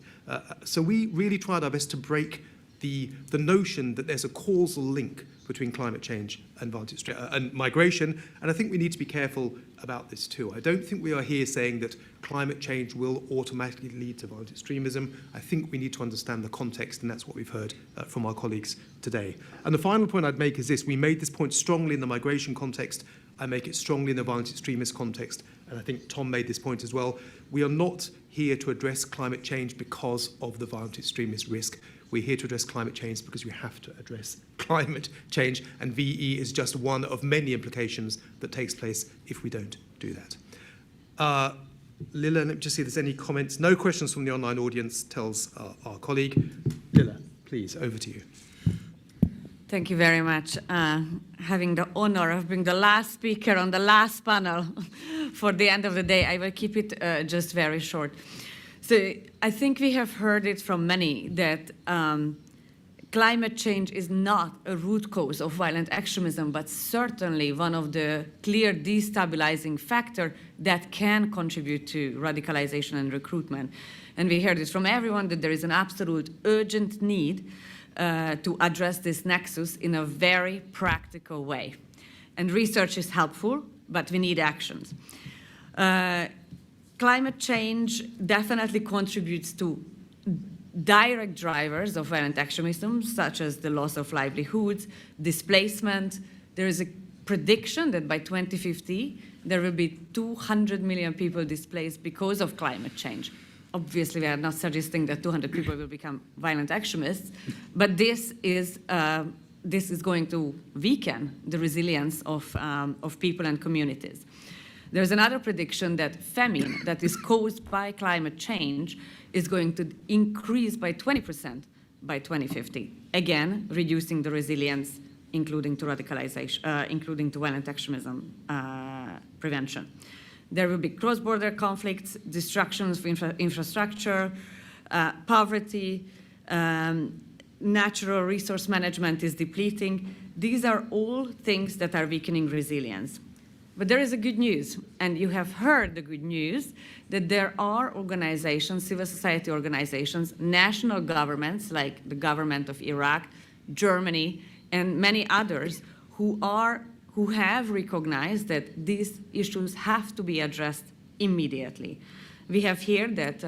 D: So we really tried our best to break the notion that there's a causal link between climate change and migration, and I think we need to be careful about this too. I don't think we are here saying that climate change will automatically lead to violent extremism. I think we need to understand the context, and that's what we've heard from our colleagues today. And the final point I'd make is this: we made this point strongly in the migration context. I make it strongly in the violent extremist context, and I think Tom made this point as well. We are not here to address climate change because of the violent extremist risk. We're here to address climate change because we have to address climate change, and VE is just one of many implications that takes place if we don't do that. Lila, let me just see if there's any comments. No questions from the online audience, tells our colleague. Lila, please, over to you.
J: Thank you very much. Having the honor of being the last speaker on the last panel for the end of the day, I will keep it just very short. So I think we have heard it from many that climate change is not a root cause of violent extremism, but certainly one of the clear destabilizing factors that can contribute to radicalization and recruitment. And we heard it from everyone that there is an absolute urgent need to address this nexus in a very practical way. And research is helpful, but we need actions. Climate change definitely contributes to direct drivers of violent extremism, such as the loss of livelihoods, displacement. There is a prediction that by 2050, there will be 200 million people displaced because of climate change. Obviously, we are not suggesting that 200 people will become violent extremists, but this is going to weaken the resilience of people and communities. There's another prediction that famine that is caused by climate change is going to increase by 20% by 2050, again, reducing the resilience, including to radicalization, including to violent extremism prevention. There will be cross-border conflicts, destructions of infrastructure, poverty, natural resource management is depleting. These are all things that are weakening resilience. But there is a good news, and you have heard the good news, that there are organizations, civil society organizations, national governments like the government of Iraq, Germany, and many others who have recognized that these issues have to be addressed immediately. We have heard that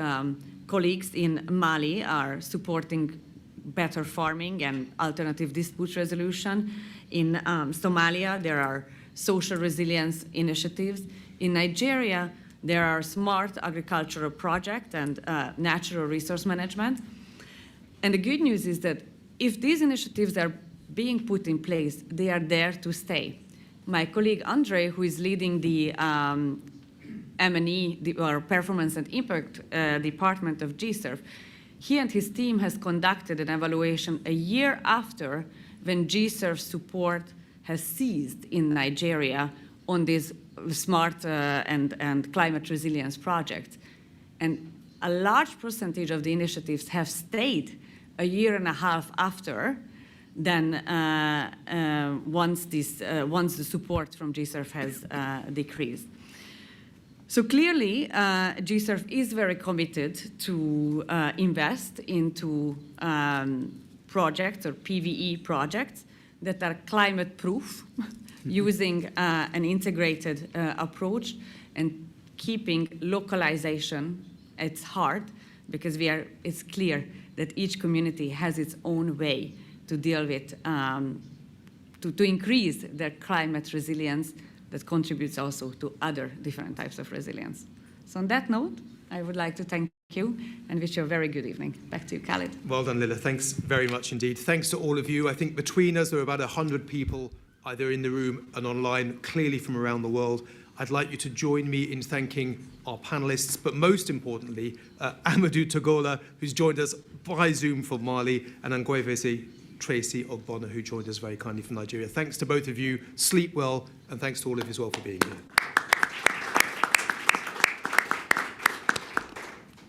J: colleagues in Mali are supporting better farming and alternative dispute resolution. In Somalia, there are social resilience initiatives. In Nigeria, there are smart agricultural projects and natural resource management. And the good news is that if these initiatives are being put in place, they are there to stay. My colleague Andre, who is leading the M&E, or Performance and Impact Department of GCERF, he and his team has conducted an evaluation a year after when GCERF support has ceased in Nigeria on this smart and climate resilience project. And a large percentage of the initiatives have stayed a year and a half after, then once the support from GCERF has decreased. So clearly, GCERF is very committed to invest into projects or PVE projects that are climate-proof, using an integrated approach and keeping localization at its heart, because it's clear that each community has its own way to deal with, to increase their climate resilience that contributes also to other different types of resilience. So on that note, I would like to thank you and wish you a very good evening. Back to you, Khalid.
D: Well done, Lila. Thanks very much indeed. Thanks to all of you. I think between us, there are about 100 people either in the room and online, clearly from around the world. I'd like you to join me in thanking our panelists, but most importantly, Amadou Togola, who's joined us by Zoom from Mali, and Angwevese Tracy Ogbonna, who joined us very kindly from Nigeria. Thanks to both of you. Sleep well, and thanks to all of you as well for being here.